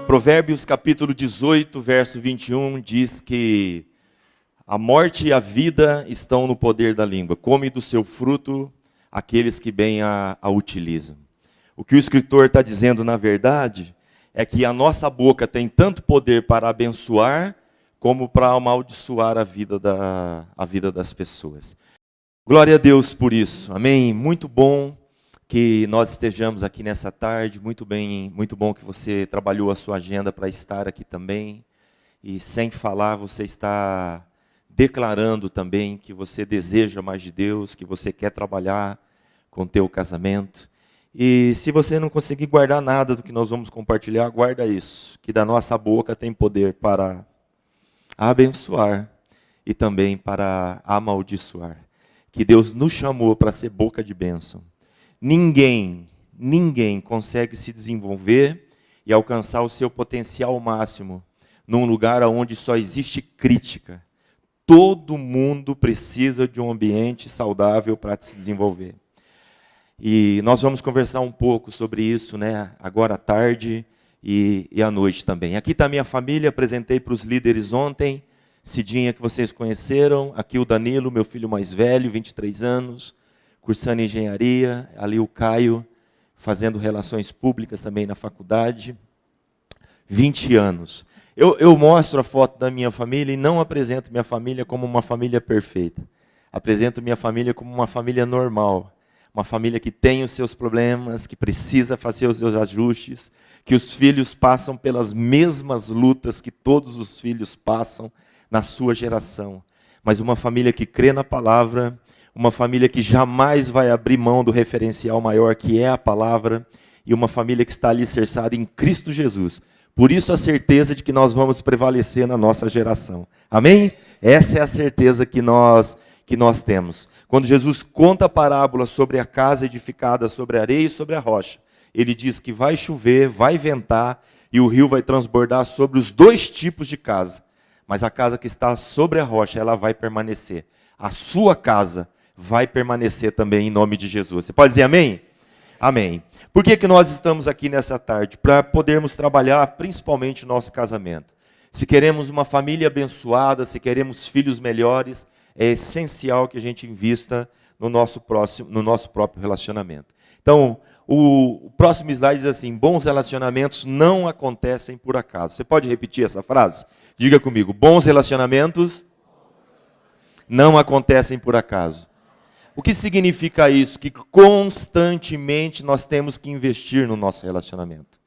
Provérbios capítulo 18, verso 21 diz que a morte e a vida estão no poder da língua. Come do seu fruto aqueles que bem a utilizam. O que o escritor está dizendo, na verdade, é que a nossa boca tem tanto poder para abençoar como para amaldiçoar a vida das pessoas. Glória a Deus por isso. Amém? Muito bom que nós estejamos aqui nessa tarde. Muito bom que você trabalhou a sua agenda para estar aqui também. E sem falar, você está declarando também que você deseja mais de Deus, que você quer trabalhar com o teu casamento. E se você não conseguir guardar nada do que nós vamos compartilhar, guarda isso, que da nossa boca tem poder para abençoar e também para amaldiçoar. Que Deus nos chamou para ser boca de bênção. Ninguém consegue se desenvolver e alcançar o seu potencial máximo num lugar onde só existe crítica. Todo mundo precisa de um ambiente saudável para se desenvolver. E nós vamos conversar um pouco sobre isso, né? Agora à tarde e à noite também. Aqui está a minha família, apresentei para os líderes ontem. Cidinha, que vocês conheceram. Aqui o Danilo, meu filho mais velho, 23 anos, cursando engenharia. Ali o Caio, fazendo relações públicas também na faculdade. 20 anos. Eu mostro a foto da minha família e não apresento minha família como uma família perfeita. Apresento minha família como uma família normal. Uma família que tem os seus problemas, que precisa fazer os seus ajustes, que os filhos passam pelas mesmas lutas que todos os filhos passam na sua geração. Mas uma família que crê na palavra, uma família que jamais vai abrir mão do referencial maior que é a palavra, e uma família que está alicerçada em Cristo Jesus. Por isso a certeza de que nós vamos prevalecer na nossa geração. Amém? Essa é a certeza que nós temos. Quando Jesus conta a parábola sobre a casa edificada sobre a areia e sobre a rocha, ele diz que vai chover, vai ventar, e o rio vai transbordar sobre os dois tipos de casa. Mas a casa que está sobre a rocha, ela vai permanecer. A sua casa vai permanecer também em nome de Jesus. Você pode dizer amém? Amém. Por que nós estamos aqui nessa tarde? Para podermos trabalhar principalmente o nosso casamento. Se queremos uma família abençoada, se queremos filhos melhores, é essencial que a gente invista no nosso próprio relacionamento. Então, o próximo slide diz assim: bons relacionamentos não acontecem por acaso. Você pode repetir essa frase? Diga comigo: bons relacionamentos não acontecem por acaso. O que significa isso? Que constantemente nós temos que investir no nosso relacionamento.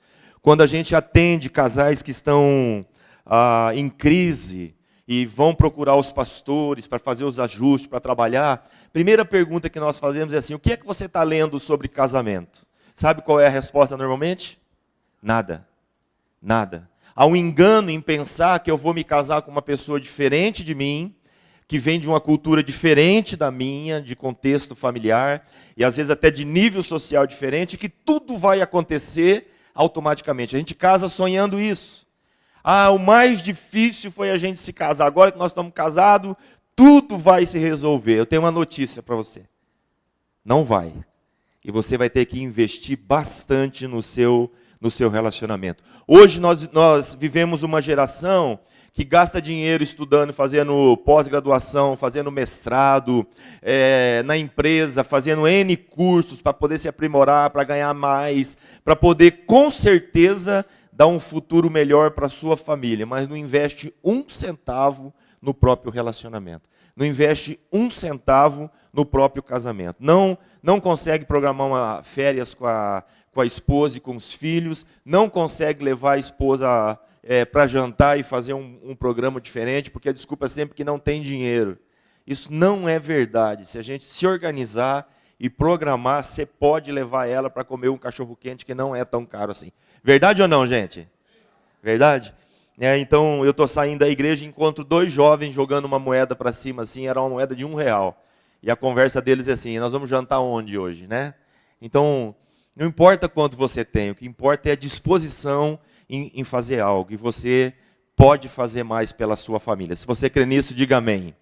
Quando a gente atende casais que estão em crise e vão procurar os pastores para fazer os ajustes, para trabalhar, primeira pergunta que nós fazemos é assim: o que é que você está lendo sobre casamento? Sabe qual é a resposta normalmente? Nada. Nada. Há um engano em pensar que eu vou me casar com uma pessoa diferente de mim, que vem de uma cultura diferente da minha, de contexto familiar, e às vezes até de nível social diferente, que tudo vai acontecer automaticamente. A gente casa sonhando isso. O mais difícil foi a gente se casar. Agora que nós estamos casados, tudo vai se resolver. Eu tenho uma notícia para você. Não vai. E você vai ter que investir bastante no seu relacionamento. Hoje nós vivemos uma geração que gasta dinheiro estudando, fazendo pós-graduação, fazendo mestrado, na empresa, fazendo N cursos para poder se aprimorar, para ganhar mais, para poder, com certeza, dar um futuro melhor para a sua família, mas não investe um centavo no próprio relacionamento. Não investe um centavo no próprio casamento. Não consegue programar férias com a esposa e com os filhos, não consegue levar a esposa para jantar e fazer um programa diferente, porque a desculpa é sempre que não tem dinheiro. Isso não é verdade. Se a gente se organizar e programar, você pode levar ela para comer um cachorro-quente que não é tão caro assim. Verdade ou não, gente? Verdade? Então, eu estou saindo da igreja e encontro dois jovens jogando uma moeda para cima, assim, era uma moeda de R$1. E a conversa deles é assim: nós vamos jantar onde hoje, né? Então, não importa quanto você tem, o que importa é a disposição em fazer algo. E você pode fazer mais pela sua família. Se você crê nisso, diga amém.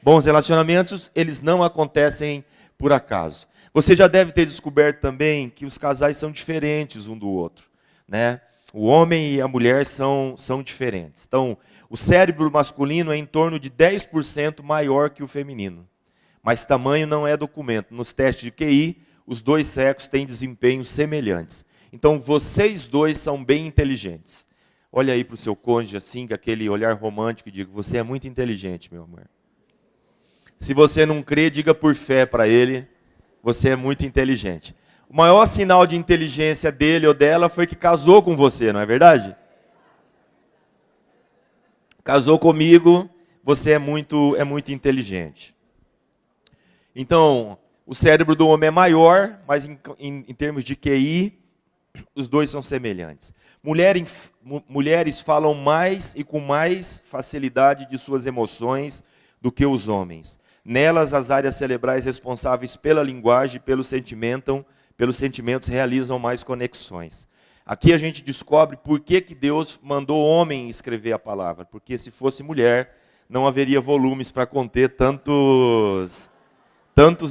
Bons relacionamentos, eles não acontecem por acaso. Você já deve ter descoberto também que os casais são diferentes um do outro, né? O homem e a mulher são diferentes. Então, o cérebro masculino é em torno de 10% maior que o feminino. Mas tamanho não é documento. Nos testes de QI, os dois sexos têm desempenhos semelhantes. Então, vocês dois são bem inteligentes. Olha aí para o seu cônjuge assim, com aquele olhar romântico e diga, você é muito inteligente, meu amor. Se você não crê, diga por fé para ele, você é muito inteligente. O maior sinal de inteligência dele ou dela foi que casou com você, não é verdade? Casou comigo, você é muito inteligente. Então, o cérebro do homem é maior, mas em termos de QI, os dois são semelhantes. Mulheres falam mais e com mais facilidade de suas emoções do que os homens. Nelas, as áreas cerebrais responsáveis pela linguagem e pelos sentimentos realizam mais conexões. Aqui a gente descobre por que Deus mandou o homem escrever a palavra. Porque se fosse mulher, não haveria volumes para conter tantos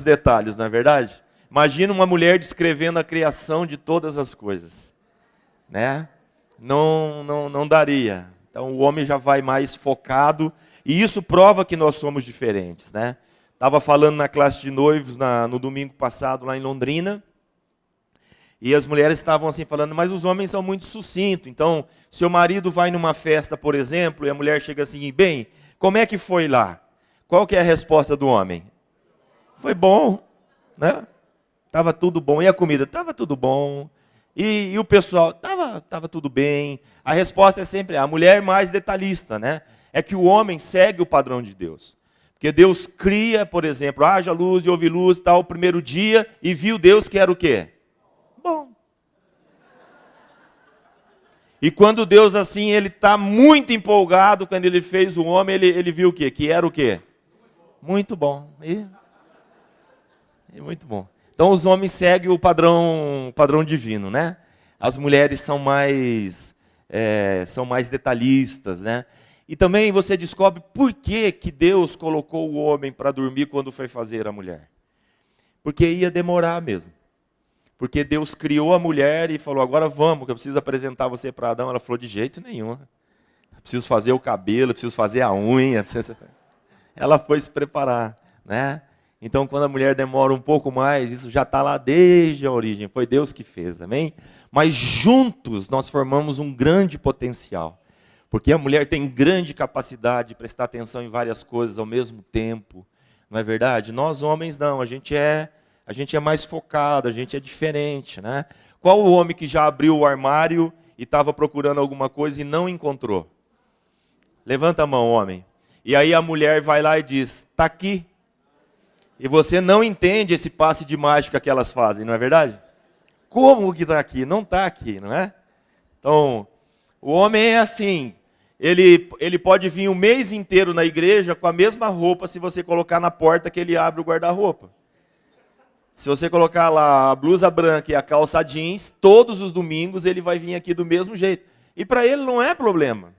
detalhes, não é verdade? Imagina uma mulher descrevendo a criação de todas as coisas, né? Não daria. Então o homem já vai mais focado, e isso prova que nós somos diferentes, né? Estava falando na classe de noivos no domingo passado lá em Londrina, e as mulheres estavam assim falando, mas os homens são muito sucintos. Então, seu marido vai numa festa, por exemplo, e a mulher chega assim, bem, como é que foi lá? Qual que é a resposta do homem? Foi bom, né? Tava tudo bom. E a comida? Tava tudo bom. E o pessoal? Tava tudo bem. A resposta é sempre a mulher mais detalhista, né? É que o homem segue o padrão de Deus. Porque Deus cria, por exemplo, haja luz e houve luz, tal, o primeiro dia, e viu Deus que era o quê? Bom. E quando Deus, assim, ele está muito empolgado, quando ele fez o homem, ele viu o quê? Que era o quê? Muito bom. E muito bom. Então os homens seguem o padrão divino, né? As mulheres são mais detalhistas, né? E também você descobre por que Deus colocou o homem para dormir quando foi fazer a mulher. Porque ia demorar mesmo. Porque Deus criou a mulher e falou, agora vamos, que eu preciso apresentar você para Adão. Ela falou, de jeito nenhum. Eu preciso fazer o cabelo, eu preciso fazer a unha. Ela foi se preparar, né? Então, quando a mulher demora um pouco mais, isso já está lá desde a origem. Foi Deus que fez, amém? Mas juntos nós formamos um grande potencial. Porque a mulher tem grande capacidade de prestar atenção em várias coisas ao mesmo tempo. Não é verdade? Nós homens não, a gente é mais focado, a gente é diferente, né? Qual o homem que já abriu o armário e estava procurando alguma coisa e não encontrou? Levanta a mão, homem. E aí a mulher vai lá e diz, está aqui. E você não entende esse passe de mágica que elas fazem, não é verdade? Como que está aqui? Não está aqui, não é? Então, o homem é assim, ele pode vir o mês inteiro na igreja com a mesma roupa se você colocar na porta que ele abre o guarda-roupa. Se você colocar lá a blusa branca e a calça jeans, todos os domingos ele vai vir aqui do mesmo jeito. E para ele não é problema,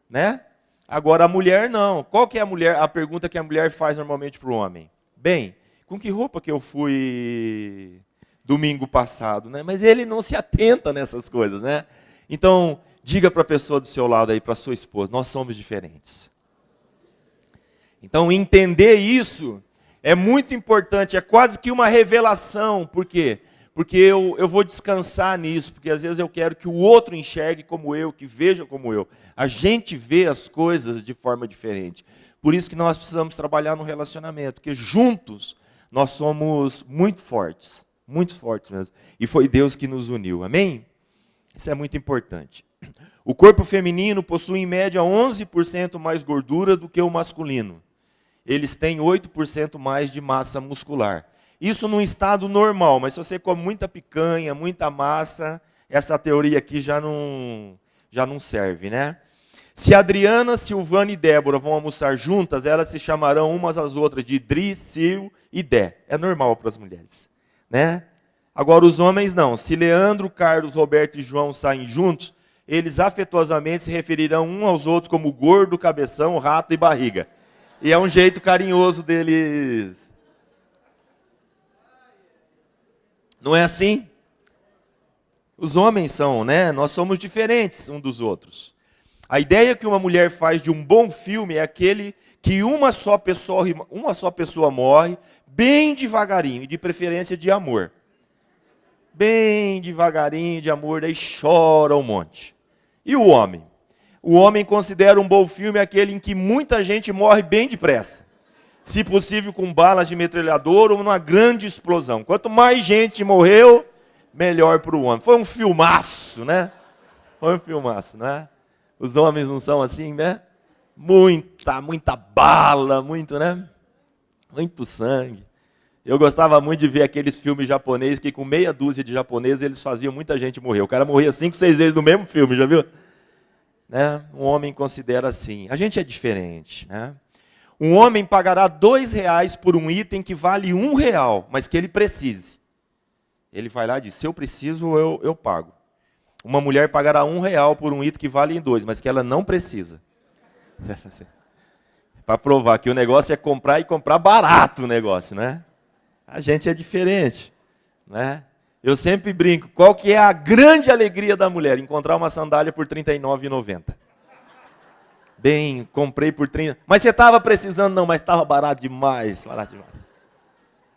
né? Agora a mulher não. Qual que é a pergunta que a mulher faz normalmente para o homem? Bem, com que roupa que eu fui domingo passado, né? Mas ele não se atenta nessas coisas, né? Então, diga para a pessoa do seu lado aí, para a sua esposa, nós somos diferentes. Então, entender isso é muito importante, é quase que uma revelação. Por quê? Porque eu vou descansar nisso, porque às vezes eu quero que o outro enxergue como eu, que veja como eu. A gente vê as coisas de forma diferente. Por isso que nós precisamos trabalhar no relacionamento, porque juntos nós somos muito fortes mesmo. E foi Deus que nos uniu, amém? Isso é muito importante. O corpo feminino possui em média 11% mais gordura do que o masculino. Eles têm 8% mais de massa muscular. Isso num estado normal, mas se você come muita picanha, muita massa, essa teoria aqui já não serve, né? Se Adriana, Silvana e Débora vão almoçar juntas, elas se chamarão umas às outras de Dri, Sil e Dé. É normal para as mulheres, né? Agora os homens não. Se Leandro, Carlos, Roberto e João saem juntos, eles afetuosamente se referirão uns aos outros como gordo, cabeção, rato e barriga. E é um jeito carinhoso deles. Não é assim? Os homens são, né? Nós somos diferentes uns dos outros. A ideia que uma mulher faz de um bom filme é aquele que uma só pessoa morre bem devagarinho, e de preferência de amor. Bem devagarinho, de amor, daí chora um monte. E o homem? O homem considera um bom filme aquele em que muita gente morre bem depressa. Se possível com balas de metralhadora ou numa grande explosão. Quanto mais gente morreu, melhor para o homem. Foi um filmaço, né? Foi um filmaço, né? Os homens não são assim, né? Muita bala, muito, né? Muito sangue. Eu gostava muito de ver aqueles filmes japoneses que com meia dúzia de japoneses eles faziam muita gente morrer. O cara morria 5, 6 vezes no mesmo filme, já viu? Né? Um homem considera assim. A gente é diferente, né? Um homem pagará R$2 por um item que vale R$1, mas que ele precise. Ele vai lá e diz, se eu preciso, eu pago. Uma mulher pagará R$1 por um item que vale R$2, mas que ela não precisa. Para provar que o negócio é comprar e comprar barato o negócio, né? A gente é diferente, né? Eu sempre brinco, qual que é a grande alegria da mulher? Encontrar uma sandália por R$39,90. Bem, comprei por 30. Mas você estava precisando? Não, mas estava barato demais, barato demais.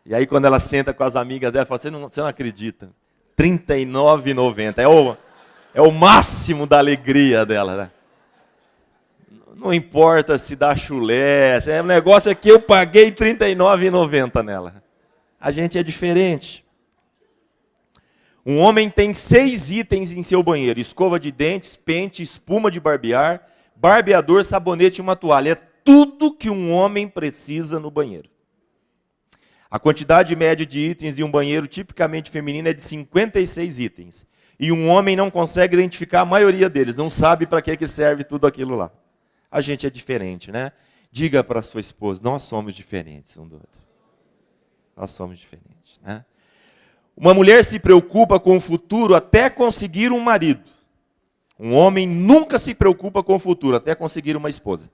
E aí quando ela senta com as amigas dela, fala, você não acredita. R$39,90. É o máximo da alegria dela, né? Não importa se dá chulé, o negócio é que eu paguei R$39,90 nela. A gente é diferente. Um homem tem 6 itens em seu banheiro: escova de dentes, pente, espuma de barbear, barbeador, sabonete e uma toalha. É tudo que um homem precisa no banheiro. A quantidade média de itens em um banheiro tipicamente feminino é de 56 itens. E um homem não consegue identificar a maioria deles, não sabe para que serve tudo aquilo lá. A gente é diferente, né? Diga para sua esposa, nós somos diferentes um do outro. Nós somos diferentes, né? Uma mulher se preocupa com o futuro até conseguir um marido. Um homem nunca se preocupa com o futuro até conseguir uma esposa.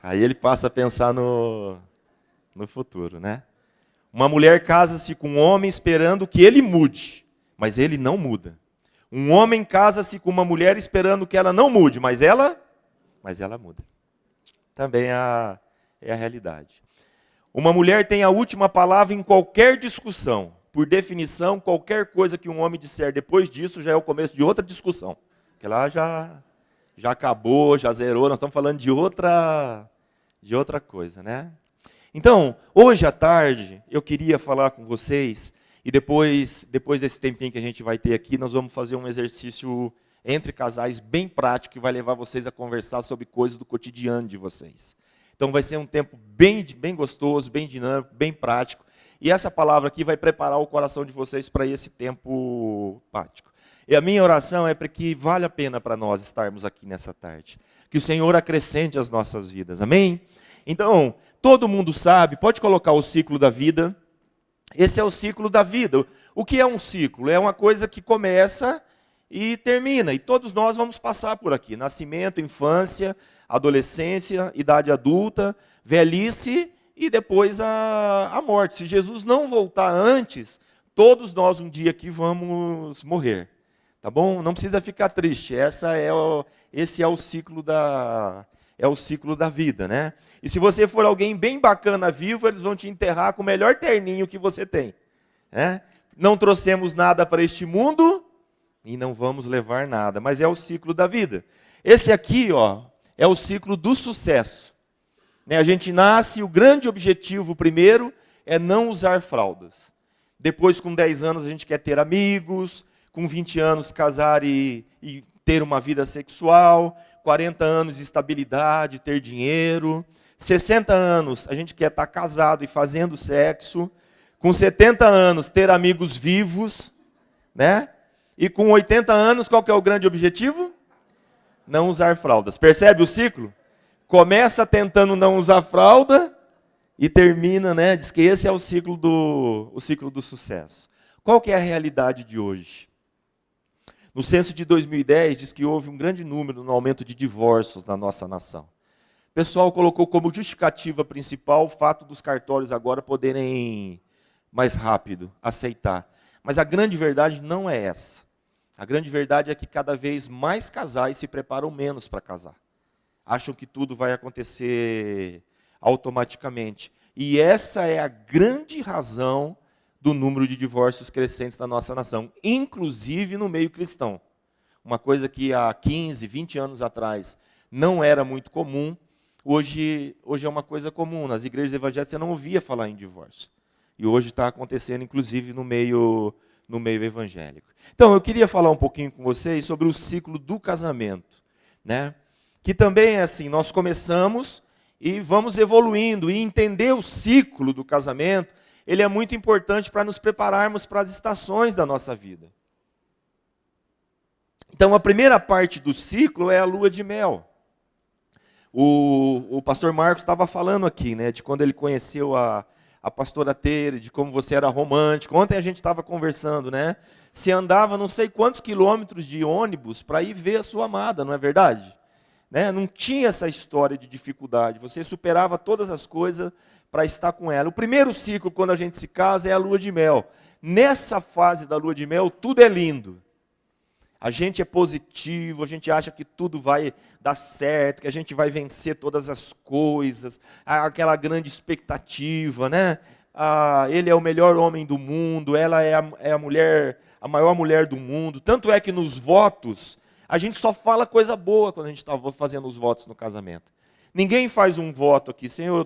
Aí ele passa a pensar no futuro, né? Uma mulher casa-se com um homem esperando que ele mude, mas ele não muda. Um homem casa-se com uma mulher esperando que ela não mude, mas ela muda. Também é a realidade. Uma mulher tem a última palavra em qualquer discussão. Por definição, qualquer coisa que um homem disser depois disso já é o começo de outra discussão. Porque lá já acabou, já zerou, nós estamos falando de outra coisa, né? Então, hoje à tarde, eu queria falar com vocês, e depois desse tempinho que a gente vai ter aqui, nós vamos fazer um exercício entre casais bem prático, que vai levar vocês a conversar sobre coisas do cotidiano de vocês. Então vai ser um tempo bem gostoso, bem dinâmico, bem prático. E essa palavra aqui vai preparar o coração de vocês para esse tempo prático. E a minha oração é para que vale a pena para nós estarmos aqui nessa tarde. Que o Senhor acrescente as nossas vidas, amém? Então, todo mundo sabe, pode colocar o ciclo da vida. Esse é o ciclo da vida. O que é um ciclo? É uma coisa que começa e termina. E todos nós vamos passar por aqui. Nascimento, infância, adolescência, idade adulta, velhice e depois a morte. Se Jesus não voltar antes, todos nós um dia aqui vamos morrer. Tá bom? Não precisa ficar triste. Esse é o ciclo da vida, né? E se você for alguém bem bacana vivo, eles vão te enterrar com o melhor terninho que você tem, né? Não trouxemos nada para este mundo e não vamos levar nada, mas é o ciclo da vida. Esse aqui, é o ciclo do sucesso. Né? A gente nasce e o grande objetivo primeiro é não usar fraldas. Depois, com 10 anos, a gente quer ter amigos, com 20 anos casar e ter uma vida sexual, 40 anos de estabilidade, ter dinheiro, 60 anos a gente quer estar casado e fazendo sexo, com 70 anos ter amigos vivos, né? E com 80 anos qual que é o grande objetivo? Não usar fraldas. Percebe o ciclo? Começa tentando não usar fralda e termina, né? Diz que esse é o ciclo do sucesso. Qual que é a realidade de hoje? No censo de 2010, diz que houve um grande número no aumento de divórcios na nossa nação. O pessoal colocou como justificativa principal o fato dos cartórios agora poderem mais rápido aceitar. Mas a grande verdade não é essa. A grande verdade é que cada vez mais casais se preparam menos para casar. Acham que tudo vai acontecer automaticamente. E essa é a grande razão do número de divórcios crescentes na nossa nação, inclusive no meio cristão. Uma coisa que há 15, 20 anos atrás não era muito comum, hoje é uma coisa comum. Nas igrejas evangélicas você não ouvia falar em divórcio. E hoje está acontecendo, inclusive, no meio evangélico. Então, eu queria falar um pouquinho com vocês sobre o ciclo do casamento, né? Que também é assim, nós começamos e vamos evoluindo, e entender o ciclo do casamento, ele é muito importante para nos prepararmos para as estações da nossa vida. Então, a primeira parte do ciclo é a lua de mel. O pastor Marcos estava falando aqui, né, de quando ele conheceu a pastora Tere, de como você era romântico. Ontem a gente estava conversando, né? Você andava não sei quantos quilômetros de ônibus para ir ver a sua amada, não é verdade? Né? Não tinha essa história de dificuldade. Você superava todas as coisas para estar com ela. O primeiro ciclo, quando a gente se casa, é a lua de mel. Nessa fase da lua de mel, tudo é lindo. A gente é positivo, a gente acha que tudo vai dar certo, que a gente vai vencer todas as coisas, aquela grande expectativa, né? Ele é o melhor homem do mundo, ela é a mulher, a maior mulher do mundo. Tanto é que nos votos, a gente só fala coisa boa quando a gente está fazendo os votos no casamento. Ninguém faz um voto aqui, Senhor,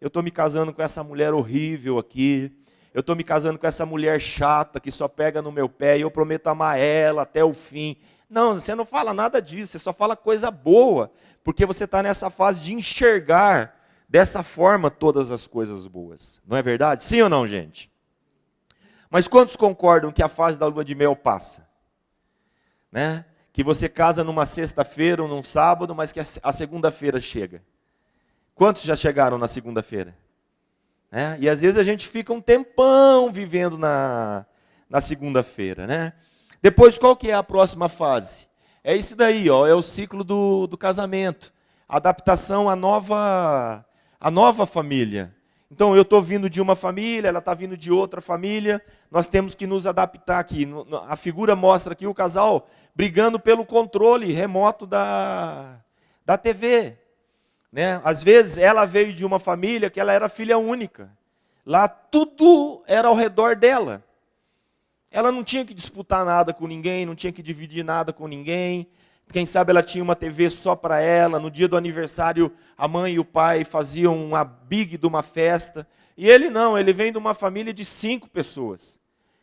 eu tô me casando com essa mulher horrível aqui. Eu estou me casando com essa mulher chata que só pega no meu pé e eu prometo amar ela até o fim. Não, você não fala nada disso, você só fala coisa boa, porque você está nessa fase de enxergar dessa forma todas as coisas boas. Não é verdade? Sim ou não, gente? Mas quantos concordam que a fase da lua de mel passa? Né? Que você casa numa sexta-feira ou num sábado, mas que a segunda-feira chega. Quantos já chegaram na segunda-feira? E às vezes a gente fica um tempão vivendo na segunda-feira, né? Depois, qual que é a próxima fase? É isso daí, ó, é o ciclo do casamento. Adaptação à nova família. Então, eu estou vindo de uma família, ela está vindo de outra família, nós temos que nos adaptar aqui. A figura mostra aqui o casal brigando pelo controle remoto da TV. Né? Às vezes ela veio de uma família que ela era filha única. Lá tudo era ao redor dela. Ela não tinha que disputar nada com ninguém, não tinha que dividir nada com ninguém. Quem sabe ela tinha uma TV só para ela. No dia do aniversário, a mãe e o pai faziam uma big de uma festa. E ele não, ele vem de uma família de 5 pessoas.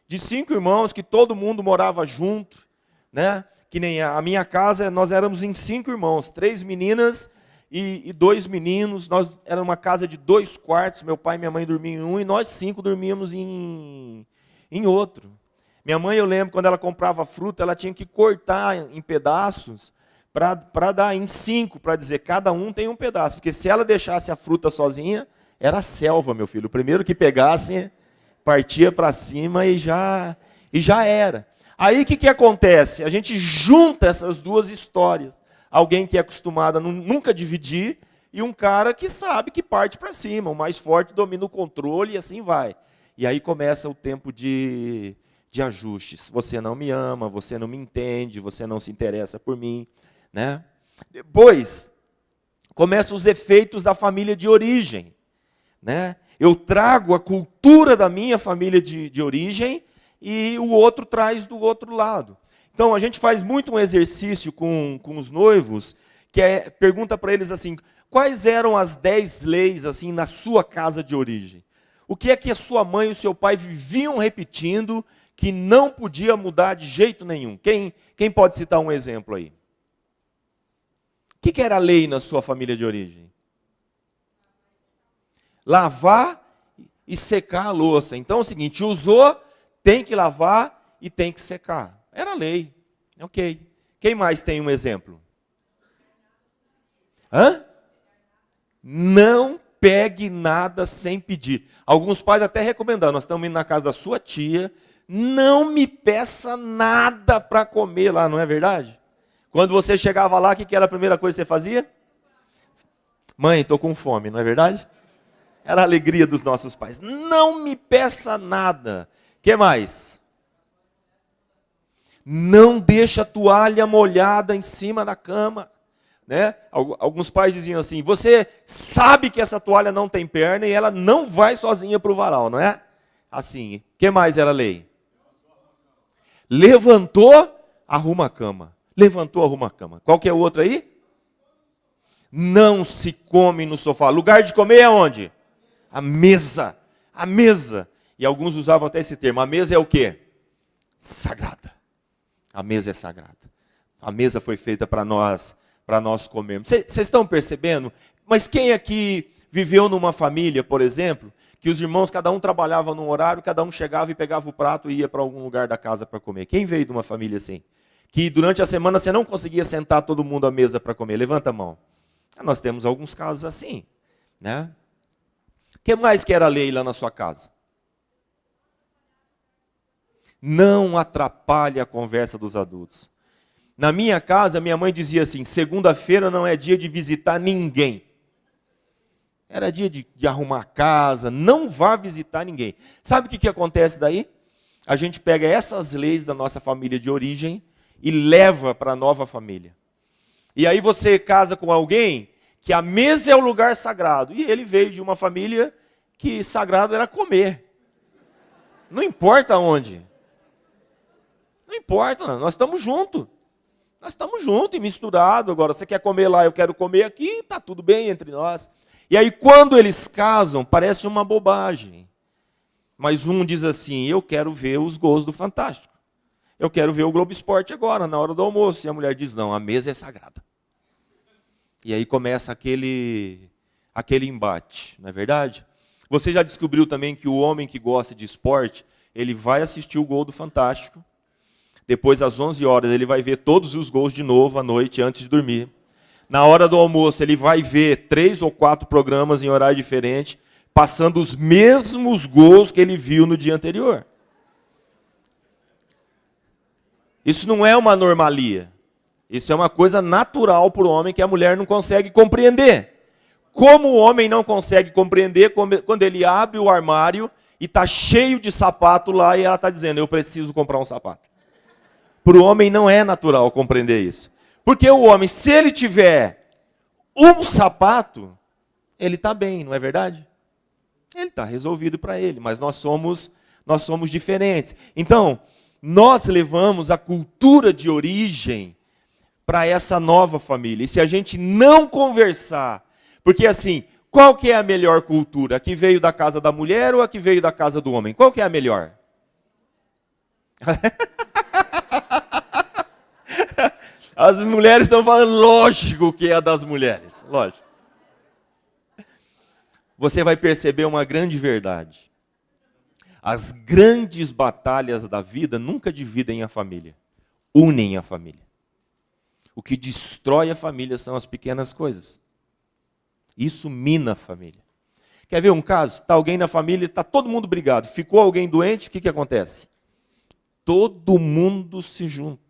De 5 irmãos, que todo mundo morava junto. Né? Que nem a minha casa, nós éramos em 5 irmãos, 3 meninas e 2 meninos. Era uma casa de 2 quartos, meu pai e minha mãe dormiam em um, e nós 5 dormíamos em outro. Minha mãe, eu lembro, quando ela comprava fruta, ela tinha que cortar em pedaços para dar em 5, para dizer, cada um tem um pedaço. Porque se ela deixasse a fruta sozinha, era selva, meu filho. O primeiro que pegasse, partia para cima e já era. Aí o que acontece? A gente junta essas duas histórias. Alguém que é acostumado a nunca dividir, e um cara que sabe que parte para cima. O mais forte domina o controle e assim vai. E aí começa o tempo de ajustes. Você não me ama, você não me entende, você não se interessa por mim. Né? Depois, começam os efeitos da família de origem. Né? Eu trago a cultura da minha família de origem e o outro traz do outro lado. Então, a gente faz muito um exercício com os noivos, que pergunta para eles assim, quais eram as 10 leis assim na sua casa de origem? O que é que a sua mãe e o seu pai viviam repetindo que não podia mudar de jeito nenhum? Quem pode citar um exemplo aí? O que era a lei na sua família de origem? Lavar e secar a louça. Então é o seguinte, usou, tem que lavar e tem que secar. Era lei. Ok. Quem mais tem um exemplo? Não pegue nada sem pedir. Alguns pais até recomendam, nós estamos indo na casa da sua tia, não me peça nada para comer lá, não é verdade? Quando você chegava lá, o que era a primeira coisa que você fazia? Mãe, estou com fome, não é verdade? Era a alegria dos nossos pais. Não me peça nada. Que mais? Não deixa a toalha molhada em cima da cama. Né? Alguns pais diziam assim, você sabe que essa toalha não tem perna e ela não vai sozinha para o varal, não é? Assim, que mais era lei? Levantou, arruma a cama. Levantou, arruma a cama. Qual que é o outro aí? Não se come no sofá. Lugar de comer é onde? A mesa. A mesa. E alguns usavam até esse termo. A mesa é o quê? Sagrada. A mesa é sagrada. A mesa foi feita para nós comermos. Vocês estão percebendo? Mas quem aqui viveu numa família, por exemplo, que os irmãos, cada um trabalhava num horário, cada um chegava e pegava o prato e ia para algum lugar da casa para comer? Quem veio de uma família assim? Que durante a semana você não conseguia sentar todo mundo à mesa para comer? Levanta a mão. Nós temos alguns casos assim, né? O que mais que era lei lá na sua casa? Não atrapalhe a conversa dos adultos. Na minha casa, minha mãe dizia assim, segunda-feira não é dia de visitar ninguém. Era dia de arrumar a casa, não vá visitar ninguém. Sabe o que acontece daí? A gente pega essas leis da nossa família de origem e leva para a nova família. E aí você casa com alguém que a mesa é o lugar sagrado. E ele veio de uma família que sagrado era comer. Não importa onde. Não importa, nós estamos juntos. Nós estamos juntos e misturados. Agora, você quer comer lá, eu quero comer aqui, está tudo bem entre nós. E aí, quando eles casam, parece uma bobagem. Mas um diz assim, eu quero ver os gols do Fantástico. Eu quero ver o Globo Esporte agora, na hora do almoço. E a mulher diz, não, a mesa é sagrada. E aí começa aquele embate, não é verdade? Você já descobriu também que o homem que gosta de esporte, ele vai assistir o gol do Fantástico. Depois, às 11 horas, ele vai ver todos os gols de novo à noite, antes de dormir. Na hora do almoço, ele vai ver 3 ou 4 programas em horário diferente, passando os mesmos gols que ele viu no dia anterior. Isso não é uma normalia. Isso é uma coisa natural para o homem que a mulher não consegue compreender. Como o homem não consegue compreender quando ele abre o armário e está cheio de sapato lá e ela está dizendo, eu preciso comprar um sapato. Para o homem não é natural compreender isso. Porque o homem, se ele tiver um sapato, ele está bem, não é verdade? Ele está resolvido para ele, mas nós somos diferentes. Então, nós levamos a cultura de origem para essa nova família. E se a gente não conversar, porque assim, qual que é a melhor cultura? A que veio da casa da mulher ou a que veio da casa do homem? Qual que é a melhor? As mulheres estão falando, lógico que é a das mulheres, lógico. Você vai perceber uma grande verdade. As grandes batalhas da vida nunca dividem a família, unem a família. O que destrói a família são as pequenas coisas. Isso mina a família. Quer ver um caso? Está alguém na família, está todo mundo brigado. Ficou alguém doente, o que acontece? Todo mundo se junta.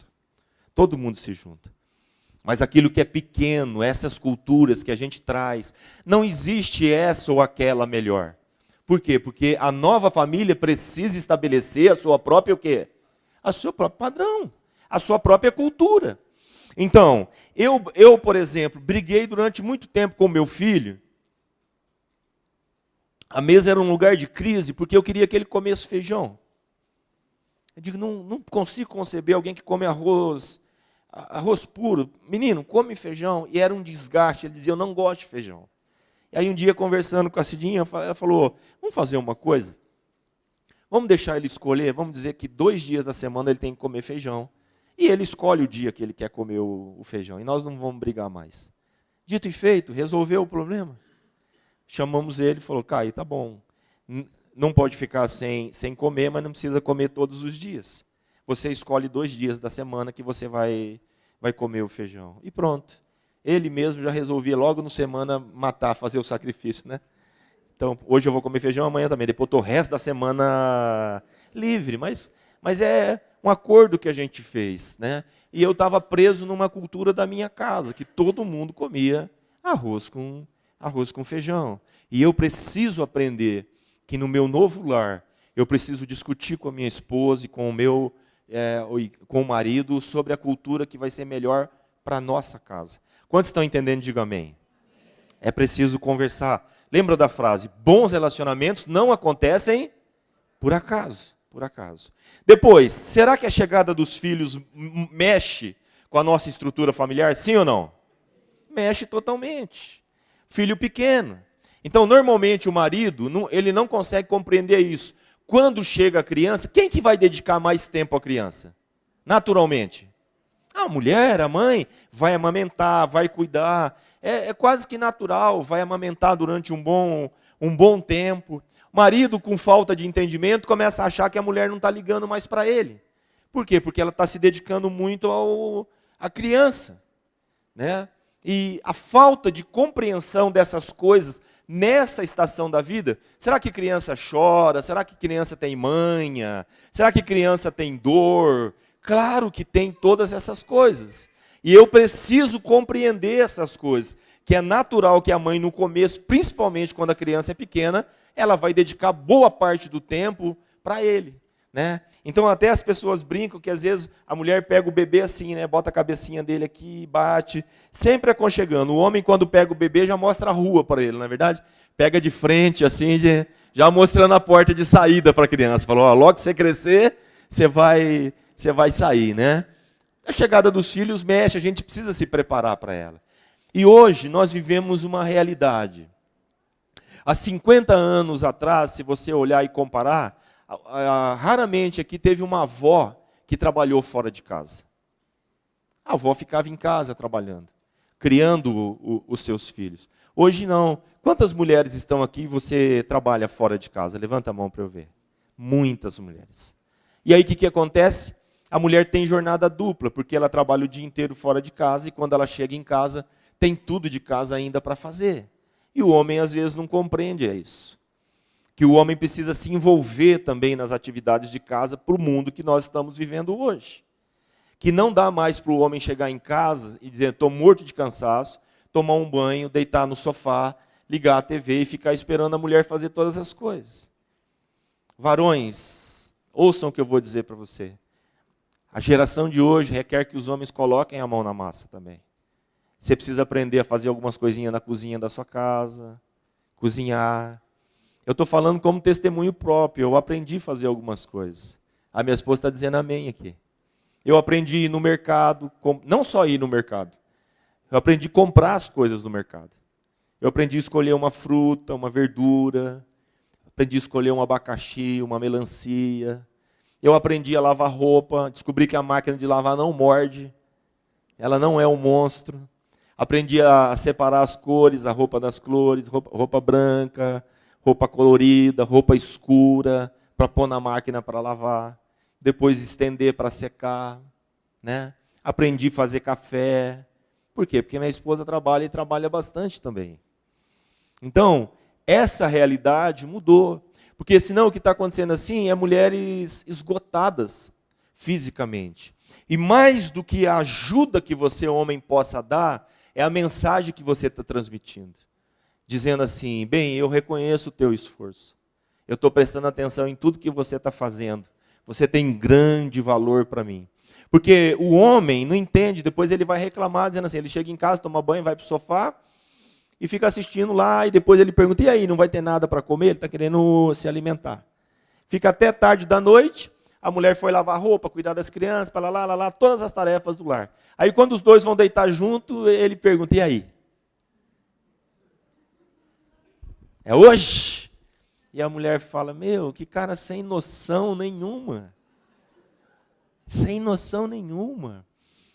Todo mundo se junta. Mas aquilo que é pequeno, essas culturas que a gente traz, não existe essa ou aquela melhor. Por quê? Porque a nova família precisa estabelecer a sua própria o quê? A sua própria padrão, a sua própria cultura. Então, eu, por exemplo, briguei durante muito tempo com meu filho. A mesa era um lugar de crise, porque eu queria que ele comesse feijão. Eu digo, não consigo conceber alguém que come arroz puro. Menino, come feijão. E era um desgaste. Ele dizia, eu não gosto de feijão. E aí um dia, conversando com a Cidinha, ela falou, vamos fazer uma coisa? Vamos deixar ele escolher, vamos dizer que 2 dias da semana ele tem que comer feijão. E ele escolhe o dia que ele quer comer o feijão. E nós não vamos brigar mais. Dito e feito, resolveu o problema. Chamamos ele e falou, Caio, tá bom. Não pode ficar sem comer, mas não precisa comer todos os dias. Você escolhe 2 dias da semana que você vai comer o feijão. E pronto. Ele mesmo já resolvia logo no semana matar, fazer o sacrifício, né? Então, hoje eu vou comer feijão, amanhã também. Depois eu estou o resto da semana livre. Mas é um acordo que a gente fez, né? E eu estava preso numa cultura da minha casa, que todo mundo comia arroz com feijão. E eu preciso aprender que no meu novo lar, Eu preciso discutir com a minha esposa e com com o marido sobre a cultura que vai ser melhor para a nossa casa. Quantos estão entendendo? Diga amém. É preciso conversar. Lembra da frase? Bons relacionamentos não acontecem por acaso. Por acaso. Depois, será que a chegada dos filhos mexe com a nossa estrutura familiar? Sim ou não? Mexe totalmente. Filho pequeno. Então, normalmente, o marido, ele não consegue compreender isso. Quando chega a criança, quem que vai dedicar mais tempo à criança? Naturalmente. A mulher, a mãe, vai amamentar, vai cuidar. É quase que natural, vai amamentar durante um bom tempo. O marido, com falta de entendimento, começa a achar que a mulher não está ligando mais para ele. Por quê? Porque ela está se dedicando muito à criança. Né? E a falta de compreensão dessas coisas nessa estação da vida, será que criança chora? Será que criança tem manha? Será que criança tem dor? Claro que tem todas essas coisas. E eu preciso compreender essas coisas. Que é natural que a mãe, no começo, principalmente quando a criança é pequena, ela vai dedicar boa parte do tempo para ele. Né? Então até as pessoas brincam que às vezes a mulher pega o bebê assim, né? Bota a cabecinha dele aqui, bate, sempre aconchegando. O homem, quando pega o bebê, já mostra a rua para ele, não é verdade? Pega de frente, assim, já mostrando a porta de saída para a criança. Falou, ó, logo que você crescer, você vai sair, né? A chegada dos filhos mexe, a gente precisa se preparar para ela. E hoje nós vivemos uma realidade. Há 50 anos atrás, se você olhar e comparar, raramente aqui teve uma avó que trabalhou fora de casa. A avó ficava em casa trabalhando, criando os seus filhos. Hoje não. Quantas mulheres estão aqui e você trabalha fora de casa? Levanta a mão para eu ver. Muitas mulheres. E aí o que acontece? A mulher tem jornada dupla, porque ela trabalha o dia inteiro fora de casa e quando ela chega em casa, tem tudo de casa ainda para fazer. E o homem às vezes não compreende isso. Que o homem precisa se envolver também nas atividades de casa para o mundo que nós estamos vivendo hoje. Que não dá mais para o homem chegar em casa e dizer, estou morto de cansaço, tomar um banho, deitar no sofá, ligar a TV e ficar esperando a mulher fazer todas as coisas. Varões, ouçam o que eu vou dizer para você. A geração de hoje requer que os homens coloquem a mão na massa também. Você precisa aprender a fazer algumas coisinhas na cozinha da sua casa, cozinhar. Eu estou falando como testemunho próprio, eu aprendi a fazer algumas coisas. A minha esposa está dizendo amém aqui. Eu aprendi a ir no mercado, não só ir no mercado, eu aprendi a comprar as coisas no mercado. Eu aprendi a escolher uma fruta, uma verdura, aprendi a escolher um abacaxi, uma melancia. Eu aprendi a lavar roupa, descobri que a máquina de lavar não morde, ela não é um monstro. Aprendi a separar as cores, a roupa das cores, roupa branca, roupa colorida, roupa escura, para pôr na máquina para lavar, depois estender para secar. Né? Aprendi a fazer café. Por quê? Porque minha esposa trabalha e trabalha bastante também. Então, essa realidade mudou. Porque senão o que está acontecendo assim é mulheres esgotadas fisicamente. E mais do que a ajuda que você, homem, possa dar, é a mensagem que você está transmitindo. Dizendo assim, bem, eu reconheço o teu esforço. Eu estou prestando atenção em tudo que você está fazendo. Você tem grande valor para mim. Porque o homem não entende, depois ele vai reclamar, dizendo assim, ele chega em casa, toma banho, vai para o sofá e fica assistindo lá, e depois ele pergunta, e aí, não vai ter nada para comer? Ele está querendo se alimentar. Fica até tarde da noite, a mulher foi lavar roupa, cuidar das crianças, lá, todas as tarefas do lar. Aí quando os dois vão deitar junto, ele pergunta, e aí? É hoje? E a mulher fala, meu, que cara sem noção nenhuma. Sem noção nenhuma.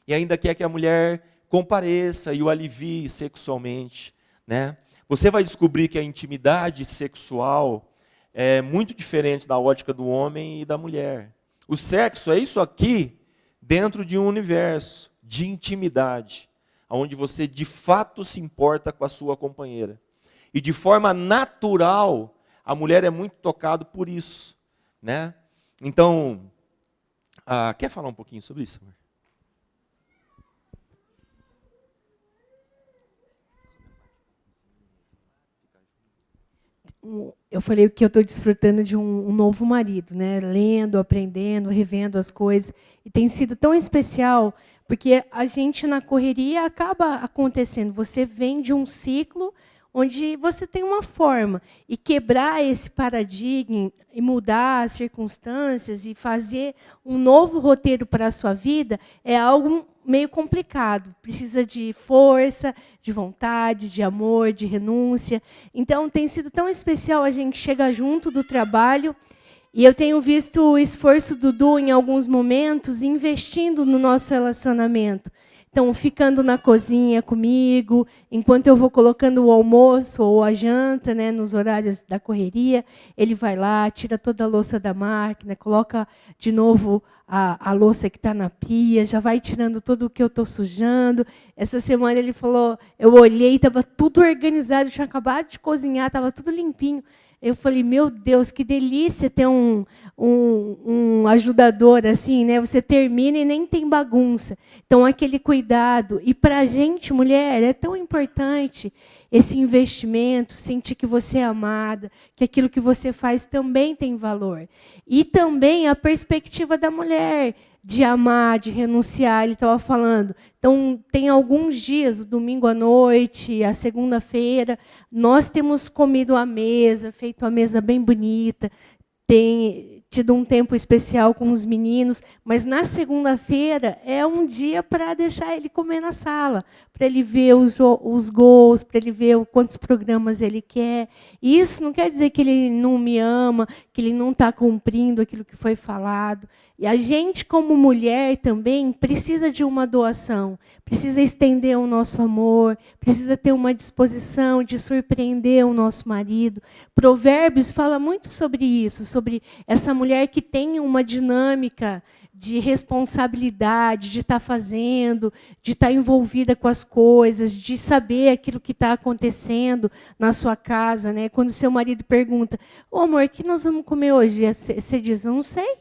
E ainda quer que a mulher compareça e o alivie sexualmente. Né? Você vai descobrir que a intimidade sexual é muito diferente da ótica do homem e da mulher. O sexo é isso aqui dentro de um universo de intimidade, onde você de fato se importa com a sua companheira. E de forma natural, a mulher é muito tocada por isso. Né? Então, quer falar um pouquinho sobre isso, amor? eu falei que eu estou desfrutando de um novo marido, né? Lendo, aprendendo, revendo as coisas. E tem sido tão especial, porque a gente, na correria, acaba acontecendo. Você vem de um ciclo onde você tem uma forma. E quebrar esse paradigma e mudar as circunstâncias e fazer um novo roteiro para a sua vida é algo meio complicado. Precisa de força, de vontade, de amor, de renúncia. Então, tem sido tão especial a gente chegar junto do trabalho. E eu tenho visto o esforço do Dudu, em alguns momentos, investindo no nosso relacionamento. Então, ficando na cozinha comigo, enquanto eu vou colocando o almoço ou a janta, né, nos horários da correria, ele vai lá, tira toda a louça da máquina, coloca de novo a louça que está na pia, já vai tirando tudo o que eu estou sujando. Essa semana ele falou, eu olhei, estava tudo organizado, tinha acabado de cozinhar, estava tudo limpinho. Eu falei, meu Deus, que delícia ter um ajudador assim, né? Você termina e nem tem bagunça. Então, aquele cuidado. E para a gente, mulher, é tão importante esse investimento, sentir que você é amada, que aquilo que você faz também tem valor. E também a perspectiva da mulher, de amar, de renunciar, ele estava falando. Então, tem alguns dias, o domingo à noite, a segunda-feira, nós temos comido à mesa, feito a mesa bem bonita, tem tido um tempo especial com os meninos, mas na segunda-feira é um dia para deixar ele comer na sala, para ele ver os gols, para ele ver quantos programas ele quer. E isso não quer dizer que ele não me ama, que ele não está cumprindo aquilo que foi falado. E a gente, como mulher, também precisa de uma doação, precisa estender o nosso amor, precisa ter uma disposição de surpreender o nosso marido. Provérbios fala muito sobre isso, sobre essa mulher que tem uma dinâmica de responsabilidade, de estar fazendo, de estar envolvida com as coisas, de saber aquilo que está acontecendo na sua casa, né? Quando seu marido pergunta, ô amor, o que nós vamos comer hoje? Você diz, eu não sei.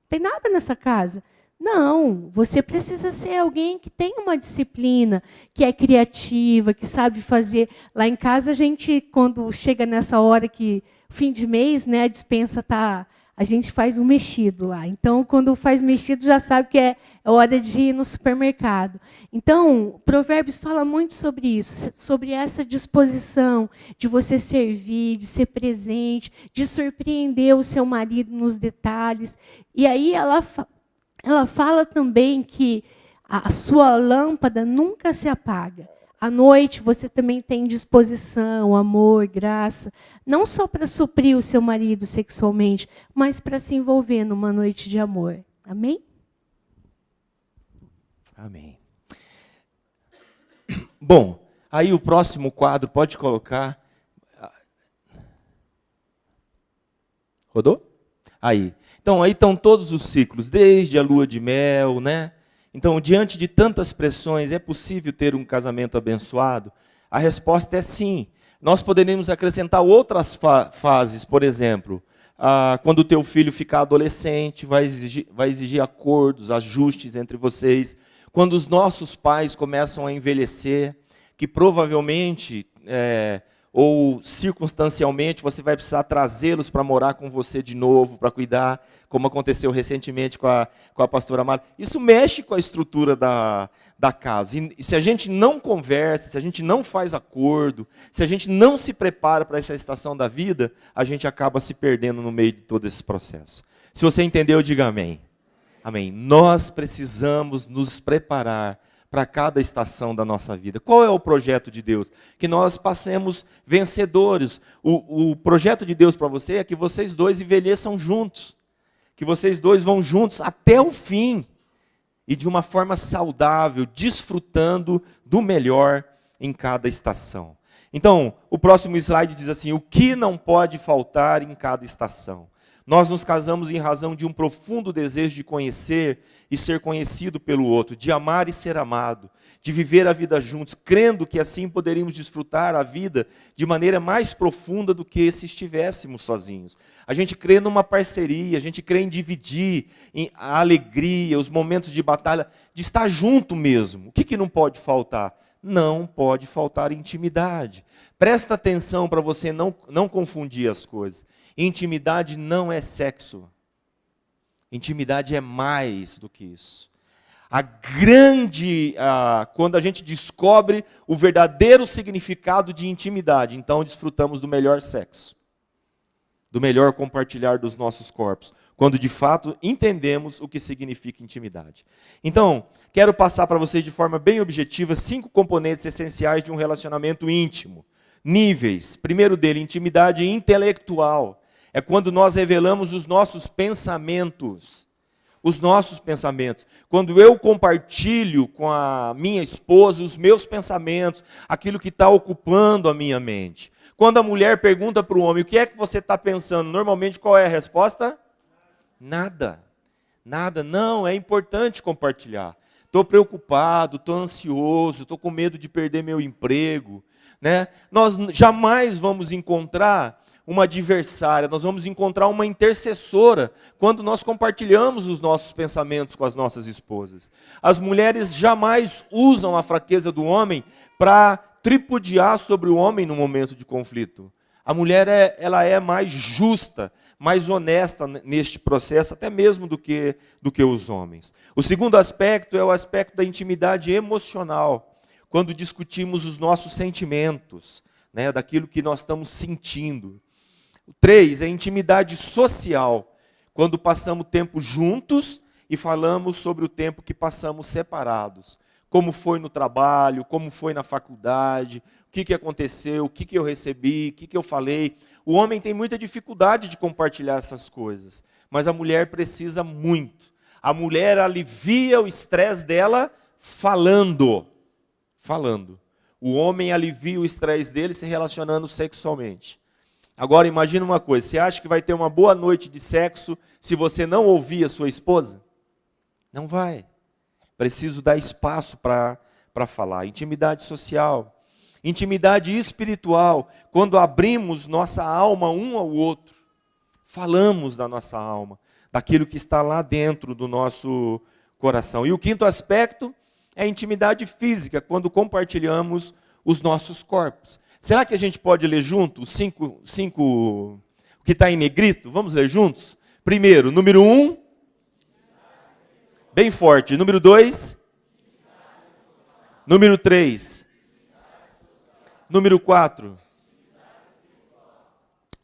Tem nada nessa casa. Não, você precisa ser alguém que tem uma disciplina, que é criativa, que sabe fazer. Lá em casa, a gente, quando chega nessa hora que, fim de mês, né, a despensa está... A gente faz um mexido lá. Então, quando faz mexido, já sabe que é hora de ir no supermercado. Então, Provérbios fala muito sobre isso, sobre essa disposição de você servir, de ser presente, de surpreender o seu marido nos detalhes. E aí ela fala também que a sua lâmpada nunca se apaga. À noite, você também tem disposição, amor, graça, não só para suprir o seu marido sexualmente, mas para se envolver numa noite de amor. Amém? Amém. Bom, aí o próximo quadro, pode colocar. Rodou? Aí. Então, aí estão todos os ciclos, desde a lua de mel, né? Então, diante de tantas pressões, é possível ter um casamento abençoado? A resposta é sim. Nós poderíamos acrescentar outras fases, por exemplo, quando o teu filho ficar adolescente, vai exigir acordos, ajustes entre vocês. Quando os nossos pais começam a envelhecer, que provavelmente, ou circunstancialmente, você vai precisar trazê-los para morar com você de novo, para cuidar, como aconteceu recentemente com a pastora Mara. Isso mexe com a estrutura da casa. E se a gente não conversa, se a gente não faz acordo, se a gente não se prepara para essa estação da vida, a gente acaba se perdendo no meio de todo esse processo. Se você entendeu, diga amém. Amém. Nós precisamos nos preparar para cada estação da nossa vida. Qual é o projeto de Deus? Que nós passemos vencedores. O projeto de Deus para você é que vocês dois envelheçam juntos. Que vocês dois vão juntos até o fim. E de uma forma saudável, desfrutando do melhor em cada estação. Então, o próximo slide diz assim, o que não pode faltar em cada estação? Nós nos casamos em razão de um profundo desejo de conhecer e ser conhecido pelo outro, de amar e ser amado, de viver a vida juntos, crendo que assim poderíamos desfrutar a vida de maneira mais profunda do que se estivéssemos sozinhos. A gente crê numa parceria, a gente crê em dividir a alegria, os momentos de batalha, de estar junto mesmo. O que não pode faltar? não pode faltar intimidade. Presta atenção para você não confundir as coisas. Intimidade não é sexo. Intimidade é mais do que isso. Quando a gente descobre o verdadeiro significado de intimidade, então desfrutamos do melhor sexo, do melhor compartilhar dos nossos corpos, quando de fato entendemos o que significa intimidade. Então, quero passar para vocês de forma bem objetiva 5 componentes essenciais de um relacionamento íntimo. Níveis. Primeiro dele, intimidade intelectual. É quando nós revelamos os nossos pensamentos. Os nossos pensamentos. Quando eu compartilho com a minha esposa os meus pensamentos, aquilo que está ocupando a minha mente. Quando a mulher pergunta para o homem, o que é que você está pensando? Normalmente, qual é a resposta? Nada. Nada. Não, é importante compartilhar. Estou preocupado, estou ansioso, estou com medo de perder meu emprego. Né? Nós jamais vamos encontrar uma adversária, nós vamos encontrar uma intercessora quando nós compartilhamos os nossos pensamentos com as nossas esposas. As mulheres jamais usam a fraqueza do homem para tripudiar sobre o homem no momento de conflito. A mulher ela é mais justa, mais honesta neste processo, até mesmo do que os homens. O segundo aspecto é o aspecto da intimidade emocional, quando discutimos os nossos sentimentos, né, daquilo que nós estamos sentindo. O 3 é intimidade social, quando passamos tempo juntos e falamos sobre o tempo que passamos separados. Como foi no trabalho, como foi na faculdade, o que aconteceu, o que eu recebi, o que eu falei. O homem tem muita dificuldade de compartilhar essas coisas, mas a mulher precisa muito. A mulher alivia o estresse dela falando. O homem alivia o estresse dele se relacionando sexualmente. Agora imagina uma coisa, você acha que vai ter uma boa noite de sexo se você não ouvir a sua esposa? Não vai. Preciso dar espaço para falar. Intimidade social. Intimidade espiritual, quando abrimos nossa alma um ao outro. Falamos da nossa alma, daquilo que está lá dentro do nosso coração. E o 5º aspecto é a intimidade física, quando compartilhamos os nossos corpos. Será que a gente pode ler junto os 5 o que está em negrito? Vamos ler juntos? Primeiro, número 1. Bem forte. Número 2. Número 3. Número 4.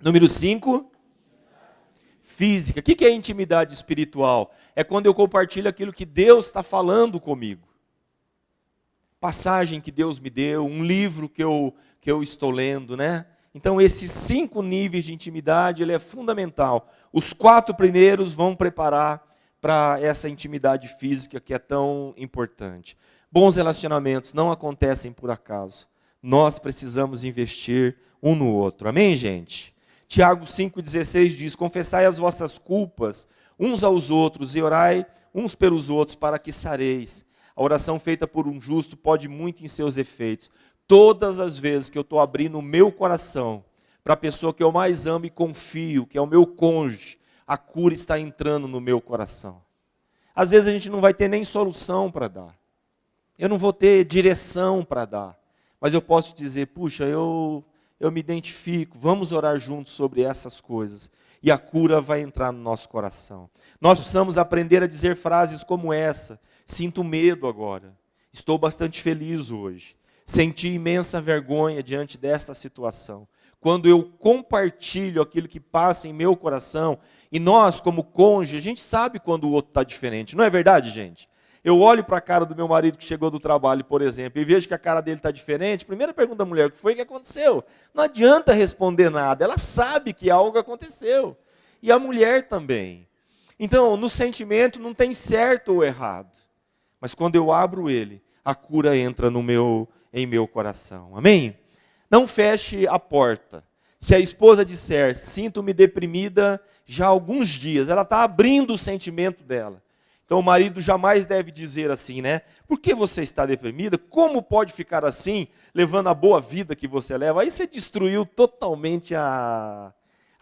Número 5. Física. O que é intimidade espiritual? É quando eu compartilho aquilo que Deus está falando comigo. Passagem que Deus me deu, um livro que eu estou lendo, né? Então, esses 5 níveis de intimidade, ele é fundamental. Os 4 primeiros vão preparar para essa intimidade física que é tão importante. Bons relacionamentos não acontecem por acaso. Nós precisamos investir um no outro. Amém, gente? Tiago 5,16 diz, confessai as vossas culpas uns aos outros e orai uns pelos outros para que sareis. A oração feita por um justo pode muito em seus efeitos. Todas as vezes que eu estou abrindo o meu coração para a pessoa que eu mais amo e confio, que é o meu cônjuge, a cura está entrando no meu coração. Às vezes a gente não vai ter nem solução para dar. Eu não vou ter direção para dar. Mas eu posso dizer, puxa, eu me identifico, vamos orar juntos sobre essas coisas. E a cura vai entrar no nosso coração. Nós precisamos aprender a dizer frases como essa. Sinto medo agora. Estou bastante feliz hoje. Senti imensa vergonha diante desta situação. Quando eu compartilho aquilo que passa em meu coração, e nós, como cônjuge, a gente sabe quando o outro está diferente. Não é verdade, gente? Eu olho para a cara do meu marido que chegou do trabalho, por exemplo, e vejo que a cara dele está diferente. Primeira pergunta da mulher, o que foi que aconteceu? Não adianta responder nada. Ela sabe que algo aconteceu. E a mulher também. Então, no sentimento não tem certo ou errado. Mas quando eu abro ele, a cura entra em meu coração. Amém? Não feche a porta. Se a esposa disser, sinto-me deprimida já há alguns dias, ela está abrindo o sentimento dela. Então o marido jamais deve dizer assim, né? Por que você está deprimida? Como pode ficar assim, levando a boa vida que você leva? Aí você destruiu totalmente a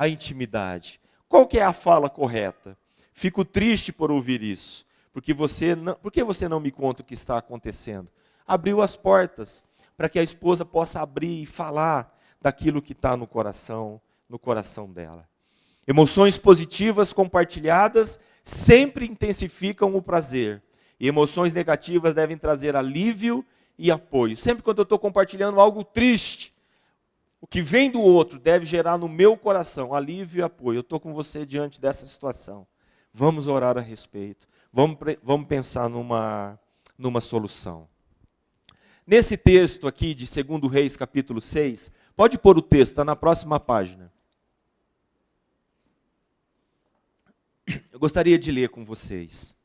intimidade. Qual que é a fala correta? Fico triste por ouvir isso. Por que você não me conta o que está acontecendo? Abriu as portas. para que a esposa possa abrir e falar daquilo que está no coração dela. Emoções positivas compartilhadas sempre intensificam o prazer. E emoções negativas devem trazer alívio e apoio. Sempre quando eu estou compartilhando algo triste, o que vem do outro deve gerar no meu coração alívio e apoio. Eu estou com você diante dessa situação. Vamos orar a respeito. Vamos pensar numa solução. Nesse texto aqui de 2 Reis, capítulo 6, pode pôr o texto, está na próxima página. Eu gostaria de ler com vocês.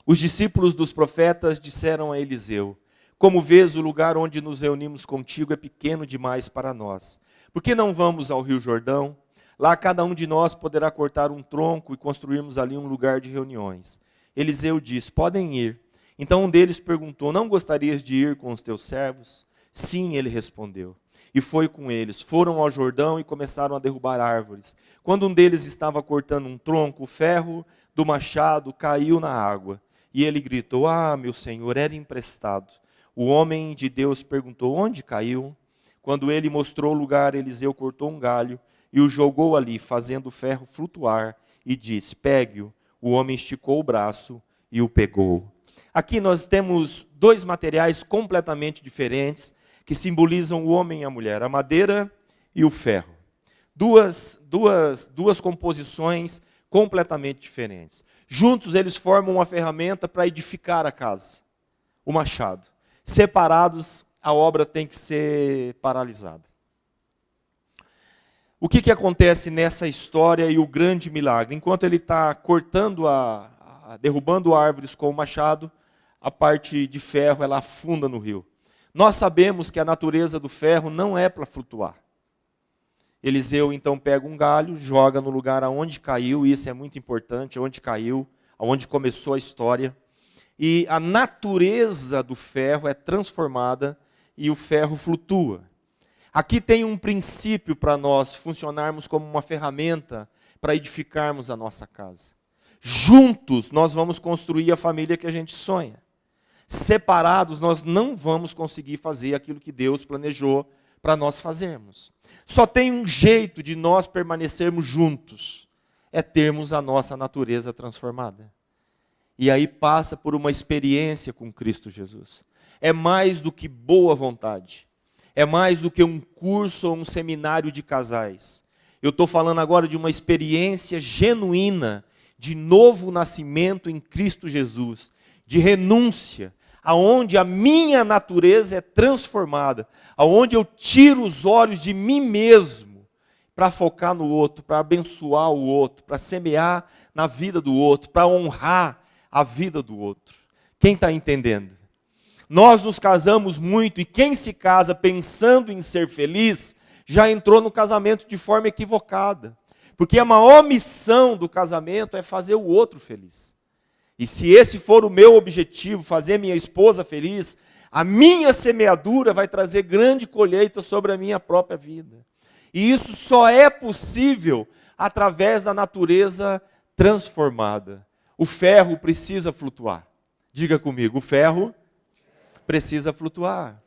Os discípulos dos profetas disseram a Eliseu: como vês, o lugar onde nos reunimos contigo é pequeno demais para nós. Por que não vamos ao Rio Jordão? Lá cada um de nós poderá cortar um tronco e construirmos ali um lugar de reuniões. Eliseu disse: podem ir. Então um deles perguntou: não gostarias de ir com os teus servos? Sim, ele respondeu. E foi com eles. Foram ao Jordão e começaram a derrubar árvores. Quando um deles estava cortando um tronco, o ferro do machado caiu na água. E ele gritou: ah, meu senhor, era emprestado. O homem de Deus perguntou: onde caiu? Quando ele mostrou o lugar, Eliseu cortou um galho e o jogou ali, fazendo o ferro flutuar, e disse: pegue-o. O homem esticou o braço e o pegou. Aqui nós temos dois materiais completamente diferentes que simbolizam o homem e a mulher, a madeira e o ferro. Duas composições completamente diferentes. Juntos eles formam uma ferramenta para edificar a casa, o machado. Separados, a obra tem que ser paralisada. O que acontece nessa história e o grande milagre? Enquanto ele está cortando, derrubando árvores com o machado, a parte de ferro ela afunda no rio. Nós sabemos que a natureza do ferro não é para flutuar. Eliseu então pega um galho, joga no lugar aonde caiu, e isso é muito importante, onde caiu, aonde começou a história. E a natureza do ferro é transformada e o ferro flutua. Aqui tem um princípio para nós funcionarmos como uma ferramenta para edificarmos a nossa casa. Juntos nós vamos construir a família que a gente sonha. Separados nós não vamos conseguir fazer aquilo que Deus planejou para nós fazermos. Só tem um jeito de nós permanecermos juntos, é termos a nossa natureza transformada. E aí passa por uma experiência com Cristo Jesus. É mais do que boa vontade. É mais do que um curso ou um seminário de casais. Eu estou falando agora de uma experiência genuína, de novo nascimento em Cristo Jesus, de renúncia, aonde a minha natureza é transformada, aonde eu tiro os olhos de mim mesmo para focar no outro, para abençoar o outro, para semear na vida do outro, para honrar a vida do outro. Quem está entendendo? Nós nos casamos muito e quem se casa pensando em ser feliz, já entrou no casamento de forma equivocada. Porque a maior missão do casamento é fazer o outro feliz. E se esse for o meu objetivo, fazer minha esposa feliz, a minha semeadura vai trazer grande colheita sobre a minha própria vida. E isso só é possível através da natureza transformada. O ferro precisa flutuar. Diga comigo, o ferro precisa flutuar.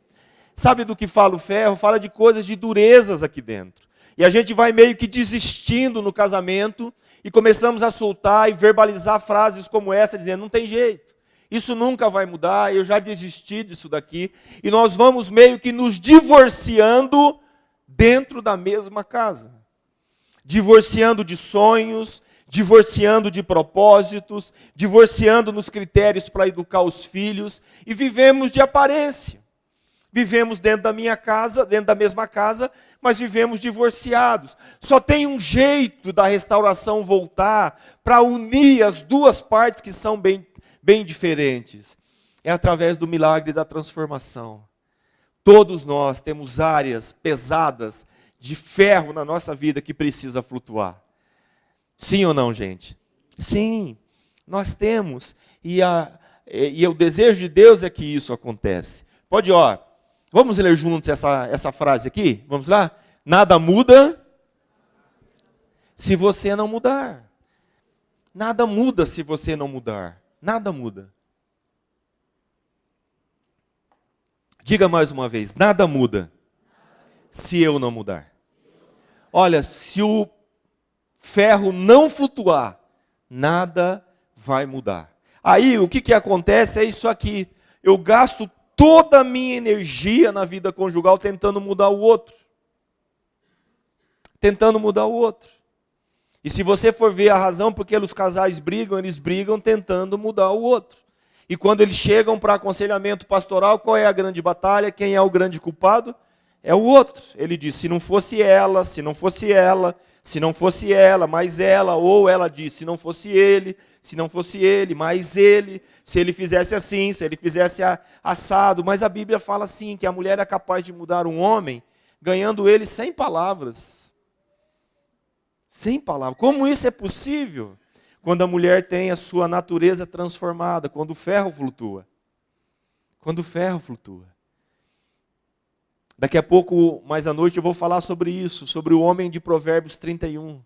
Sabe do que fala o ferro? Fala de coisas de durezas aqui dentro. E a gente vai meio que desistindo no casamento e começamos a soltar e verbalizar frases como essa, dizendo: não tem jeito, isso nunca vai mudar, eu já desisti disso daqui. E nós vamos meio que nos divorciando dentro da mesma casa. Divorciando de sonhos, divorciando de propósitos, divorciando nos critérios para educar os filhos, e vivemos de aparência. Vivemos dentro da minha casa, dentro da mesma casa, mas vivemos divorciados. Só tem um jeito da restauração voltar para unir as duas partes que são bem diferentes. É através do milagre da transformação. Todos nós temos áreas pesadas de ferro na nossa vida que precisa flutuar. Sim ou não, gente? Sim, nós temos. E o desejo de Deus é que isso acontece. Pode, vamos ler juntos essa frase aqui? Vamos lá? Nada muda se você não mudar. Nada muda se você não mudar. Nada muda. Diga mais uma vez, nada muda se eu não mudar. Olha, se o ferro não flutuar, nada vai mudar. Aí o que acontece é isso aqui. Eu gasto toda a minha energia na vida conjugal tentando mudar o outro. Tentando mudar o outro. E se você for ver a razão porque os casais brigam, eles brigam tentando mudar o outro. E quando eles chegam para aconselhamento pastoral, qual é a grande batalha? Quem é o grande culpado? É o outro. Ele diz, se não fosse ela, se não fosse ela, se não fosse ela, mais ela, ou ela diz, se não fosse ele, se não fosse ele, mais ele, se ele fizesse assim, se ele fizesse assado. Mas a Bíblia fala assim, que a mulher é capaz de mudar um homem, ganhando ele sem palavras. Sem palavras. Como isso é possível? Quando a mulher tem a sua natureza transformada, quando o ferro flutua. Quando o ferro flutua. Daqui a pouco, mais à noite, eu vou falar sobre isso, sobre o homem de Provérbios 31,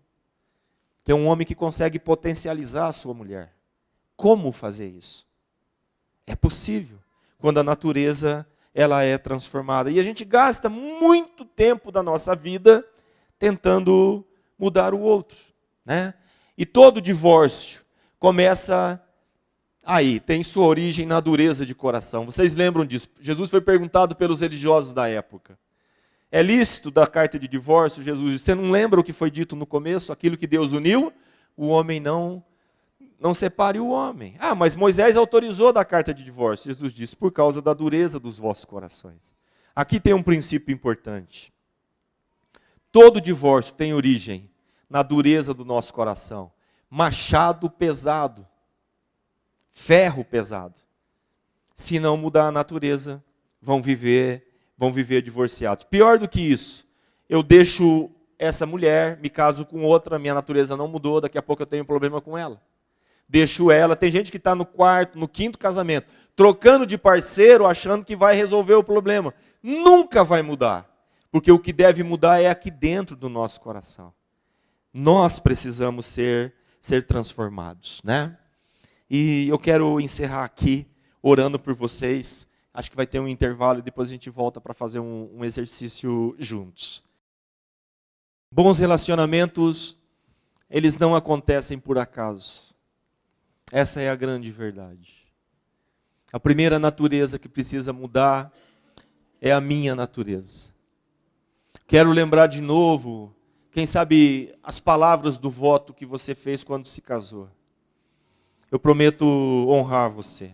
que é um homem que consegue potencializar a sua mulher. Como fazer isso? É possível, quando a natureza ela é transformada. E a gente gasta muito tempo da nossa vida tentando mudar o outro, né? E todo divórcio começa aí, tem sua origem na dureza de coração. Vocês lembram disso? Jesus foi perguntado pelos religiosos da época. É lícito da carta de divórcio? Jesus disse, você não lembra o que foi dito no começo? Aquilo que Deus uniu, o homem não separe o homem. Ah, mas Moisés autorizou da carta de divórcio. Jesus disse, por causa da dureza dos vossos corações. Aqui tem um princípio importante. Todo divórcio tem origem na dureza do nosso coração. Machado pesado. Ferro pesado. Se não mudar a natureza, vão viver divorciados. Pior do que isso, eu deixo essa mulher, me caso com outra, minha natureza não mudou, daqui a pouco eu tenho um problema com ela. Deixo ela, tem gente que está no quarto, no quinto casamento, trocando de parceiro, achando que vai resolver o problema. Nunca vai mudar. Porque o que deve mudar é aqui dentro do nosso coração. Nós precisamos ser transformados, né? E eu quero encerrar aqui, orando por vocês. Acho que vai ter um intervalo e depois a gente volta para fazer um exercício juntos. Bons relacionamentos, eles não acontecem por acaso. Essa é a grande verdade. A primeira natureza que precisa mudar é a minha natureza. Quero lembrar de novo, quem sabe, as palavras do voto que você fez quando se casou. Eu prometo honrar você.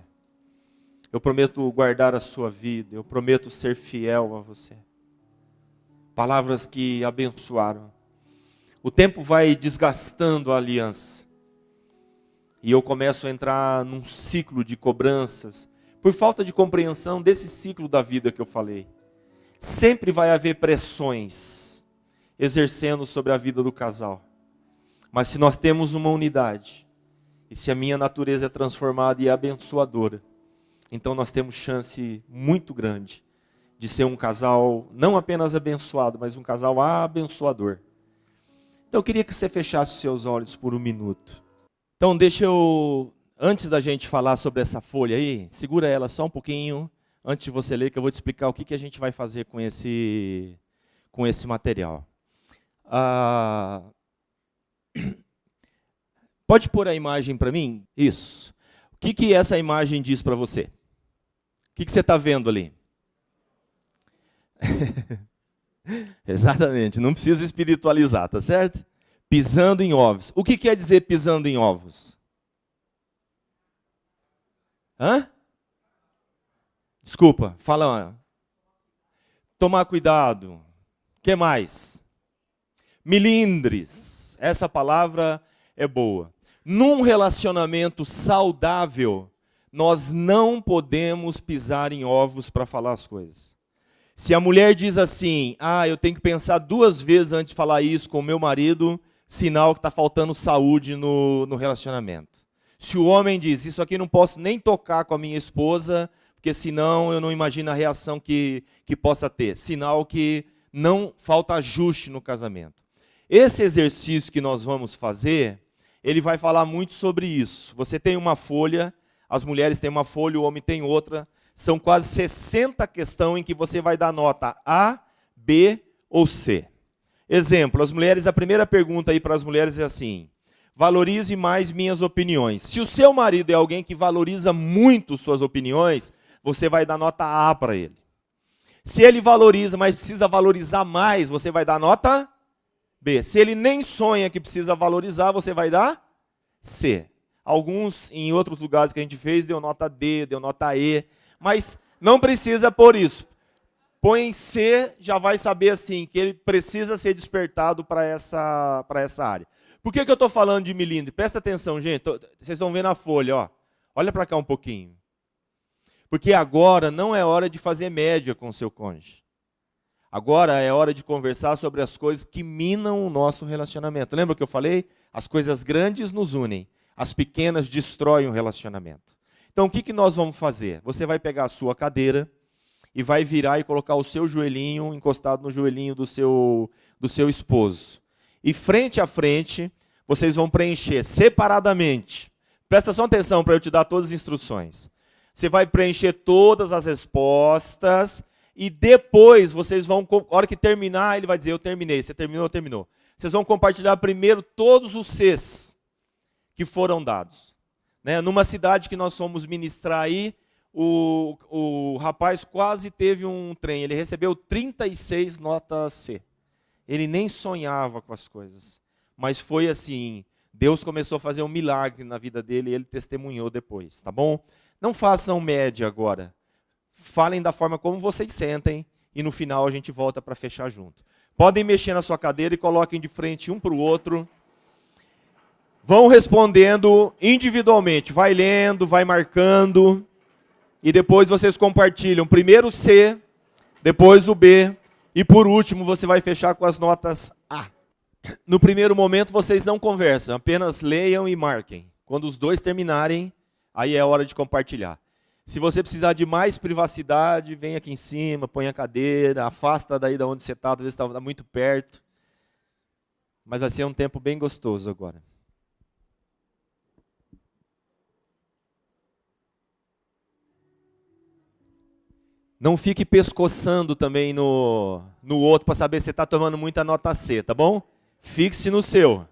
Eu prometo guardar a sua vida. Eu prometo ser fiel a você. Palavras que abençoaram. O tempo vai desgastando a aliança. E eu começo a entrar num ciclo de cobranças, por falta de compreensão desse ciclo da vida que eu falei. Sempre vai haver pressões exercendo sobre a vida do casal. Mas se nós temos uma unidade, e se a minha natureza é transformada e é abençoadora, então nós temos chance muito grande de ser um casal não apenas abençoado, mas um casal abençoador. Então eu queria que você fechasse seus olhos por um minuto. Então deixa eu, antes da gente falar sobre essa folha aí, segura ela só um pouquinho, antes de você ler, que eu vou te explicar o que a gente vai fazer com esse material. Pode pôr a imagem para mim? Isso. O que essa imagem diz para você? O que você está vendo ali? Exatamente, não precisa espiritualizar, tá certo? Pisando em ovos. O que quer dizer pisando em ovos? Hã? Desculpa, fala. Tomar cuidado. O que mais? Milindres. Essa palavra é boa. Num relacionamento saudável, nós não podemos pisar em ovos para falar as coisas. Se a mulher diz assim, eu tenho que pensar 2 vezes antes de falar isso com o meu marido, sinal que está faltando saúde no relacionamento. Se o homem diz, isso aqui não posso nem tocar com a minha esposa, porque senão eu não imagino a reação que possa ter. Sinal que não falta ajuste no casamento. Esse exercício que nós vamos fazer, ele vai falar muito sobre isso. Você tem uma folha, as mulheres têm uma folha, o homem tem outra. são quase 60 questões em que você vai dar nota A, B ou C. Exemplo, as mulheres, a primeira pergunta aí para as mulheres é assim: valorize mais minhas opiniões. Se o seu marido é alguém que valoriza muito suas opiniões, você vai dar nota A para ele. Se ele valoriza, mas precisa valorizar mais, você vai dar nota B. Se ele nem sonha que precisa valorizar, você vai dar C. Alguns, em outros lugares que a gente fez, deu nota D, deu nota E. Mas não precisa por isso. Põe C, já vai saber assim, que ele precisa ser despertado para essa área. Por que eu estou falando de milímetro? Presta atenção, gente. Vocês vão ver na folha, ó. Olha para cá um pouquinho. Porque agora não é hora de fazer média com o seu cônjuge. Agora é hora de conversar sobre as coisas que minam o nosso relacionamento. Lembra o que eu falei? As coisas grandes nos unem. As pequenas destroem o relacionamento. Então, o que nós vamos fazer? Você vai pegar a sua cadeira e vai virar e colocar o seu joelhinho encostado no joelhinho do seu esposo. E frente a frente, vocês vão preencher separadamente. Presta só atenção para eu te dar todas as instruções. Você vai preencher todas as respostas e depois vocês vão, a hora que terminar, ele vai dizer, eu terminei. Você terminou, terminou. Vocês vão compartilhar primeiro todos os Cs que foram dados. Numa cidade que nós fomos ministrar aí, o rapaz quase teve um trem. Ele recebeu 36 notas C. Ele nem sonhava com as coisas. Mas foi assim, Deus começou a fazer um milagre na vida dele e ele testemunhou depois, tá bom? Não façam média agora. Falem da forma como vocês sentem e no final a gente volta para fechar junto. Podem mexer na sua cadeira e coloquem de frente um para o outro. Vão respondendo individualmente. Vai lendo, vai marcando. E depois vocês compartilham primeiro o C, depois o B. E por último você vai fechar com as notas A. No primeiro momento vocês não conversam, apenas leiam e marquem. Quando os dois terminarem, aí é hora de compartilhar. Se você precisar de mais privacidade, vem aqui em cima, põe a cadeira, afasta daí de onde você está, talvez está muito perto. Mas vai ser um tempo bem gostoso agora. Não fique pescoçando também no outro para saber se você está tomando muita nota C, tá bom? Fixe no seu.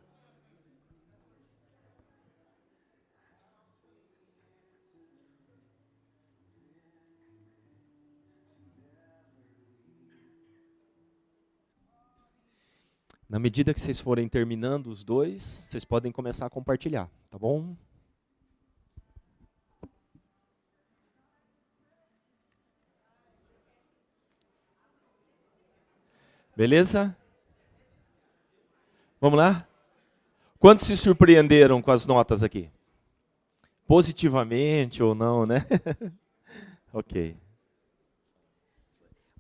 Na medida que vocês forem terminando os dois, vocês podem começar a compartilhar, tá bom? Beleza? Vamos lá? Quantos se surpreenderam com as notas aqui? Positivamente ou não, né? Ok.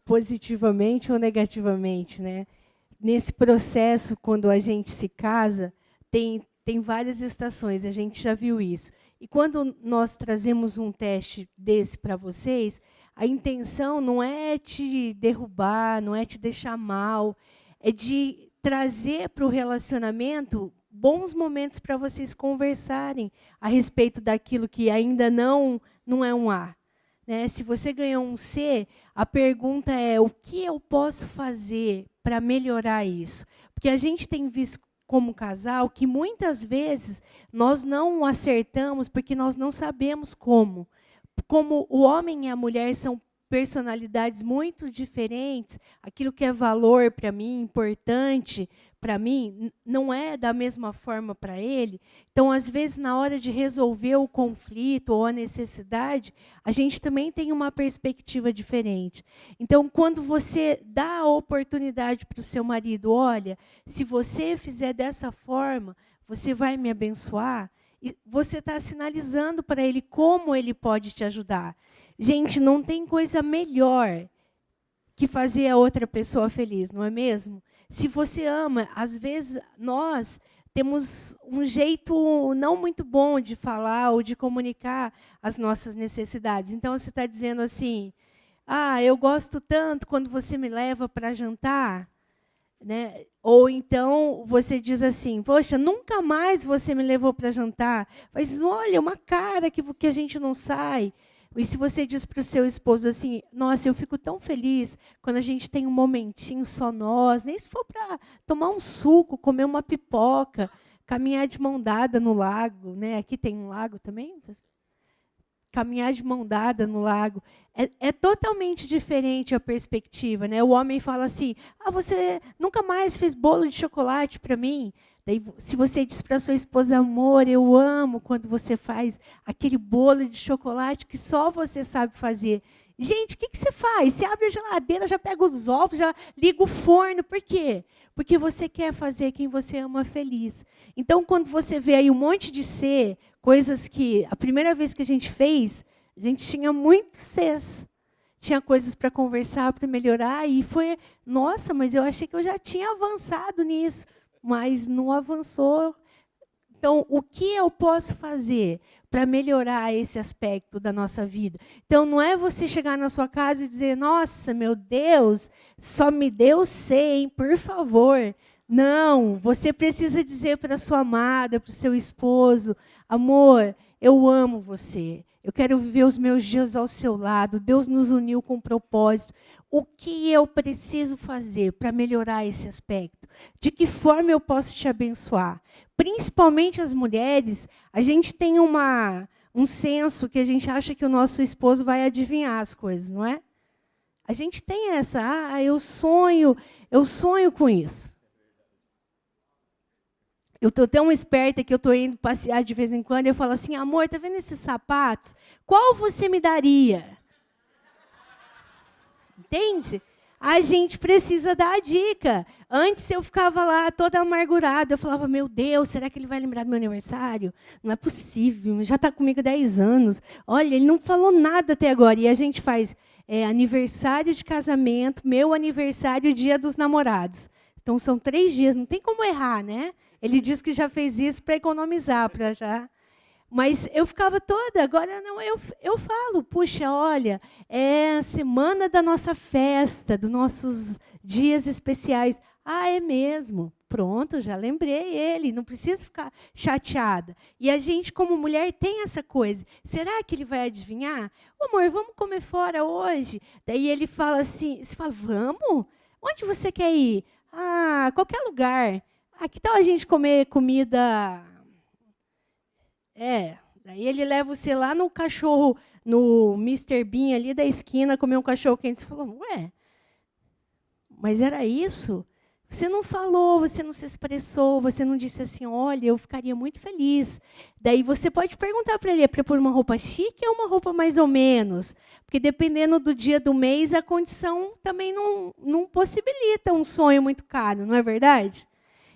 Positivamente ou negativamente, né? Nesse processo, quando a gente se casa, tem várias estações, a gente já viu isso. E quando nós trazemos um teste desse para vocês, a intenção não é te derrubar, não é te deixar mal, é de trazer para o relacionamento bons momentos para vocês conversarem a respeito daquilo que ainda não é um A. Né? Se você ganhou um C, a pergunta é: o que eu posso fazer para melhorar isso? Porque a gente tem visto como casal que muitas vezes nós não acertamos porque nós não sabemos como. Como o homem e a mulher são personalidades muito diferentes, aquilo que é valor para mim, importante para mim, não é da mesma forma para ele. Então, às vezes, na hora de resolver o conflito ou a necessidade, a gente também tem uma perspectiva diferente. Então, quando você dá a oportunidade para o seu marido, olha, se você fizer dessa forma, você vai me abençoar, e você está sinalizando para ele como ele pode te ajudar. Gente, não tem coisa melhor que fazer a outra pessoa feliz, não é mesmo? Se você ama, às vezes nós temos um jeito não muito bom de falar ou de comunicar as nossas necessidades. Então, você está dizendo assim: ah, eu gosto tanto quando você me leva para jantar. Né? Ou então você diz assim: poxa, nunca mais você me levou para jantar. Mas olha, uma cara que a gente não sai. E se você diz para o seu esposo assim, nossa, eu fico tão feliz quando a gente tem um momentinho só nós, nem se for para tomar um suco, comer uma pipoca, caminhar de mão dada no lago, né? Aqui tem um lago também? Caminhar de mão dada no lago. É totalmente diferente a perspectiva, né? O homem fala assim, você nunca mais fez bolo de chocolate para mim? Daí, se você diz para sua esposa, amor, eu amo quando você faz aquele bolo de chocolate que só você sabe fazer. Gente, o que você faz? Você abre a geladeira, já pega os ovos, já liga o forno. Por quê? Porque você quer fazer quem você ama feliz. Então, quando você vê aí um monte de ser, coisas que a primeira vez que a gente fez, a gente tinha muitos Cs. Tinha coisas para conversar, para melhorar, e foi, nossa, mas eu achei que eu já tinha avançado nisso, mas não avançou. Então, o que eu posso fazer para melhorar esse aspecto da nossa vida? Então, não é você chegar na sua casa e dizer, nossa, meu Deus, só me deu 100, por favor. Não, você precisa dizer para a sua amada, para o seu esposo, amor, eu amo você. Eu quero viver os meus dias ao seu lado. Deus nos uniu com um propósito. O que eu preciso fazer para melhorar esse aspecto? De que forma eu posso te abençoar? Principalmente as mulheres, a gente tem um senso que a gente acha que o nosso esposo vai adivinhar as coisas, não é? A gente tem essa, eu sonho com isso. Eu estou tão esperta que eu estou indo passear de vez em quando e eu falo assim, amor, está vendo esses sapatos? Qual você me daria? Entende? A gente precisa dar a dica. Antes eu ficava lá toda amargurada. Eu falava, meu Deus, será que ele vai lembrar do meu aniversário? Não é possível, já está comigo há 10 anos. Olha, ele não falou nada até agora. E a gente faz aniversário de casamento, meu aniversário, dia dos namorados. Então, são 3 dias, não tem como errar, né? Ele diz que já fez isso para economizar, para já. Mas eu ficava toda, agora não, eu falo, puxa, olha, é a semana da nossa festa, dos nossos dias especiais. É mesmo? Pronto, já lembrei ele, não precisa ficar chateada. E a gente, como mulher, tem essa coisa. Será que ele vai adivinhar? Amor, vamos comer fora hoje? Daí ele fala assim, você fala, vamos? Onde você quer ir? Qualquer lugar. Que tal a gente comer comida... Daí ele leva você lá no cachorro, no Mr. Bean ali da esquina, comer um cachorro quente. Você falou, mas era isso? Você não falou, você não se expressou, você não disse assim, olha, eu ficaria muito feliz. Daí você pode perguntar para ele, é para pôr uma roupa chique ou uma roupa mais ou menos? Porque dependendo do dia do mês, a condição também não possibilita um sonho muito caro, não é verdade?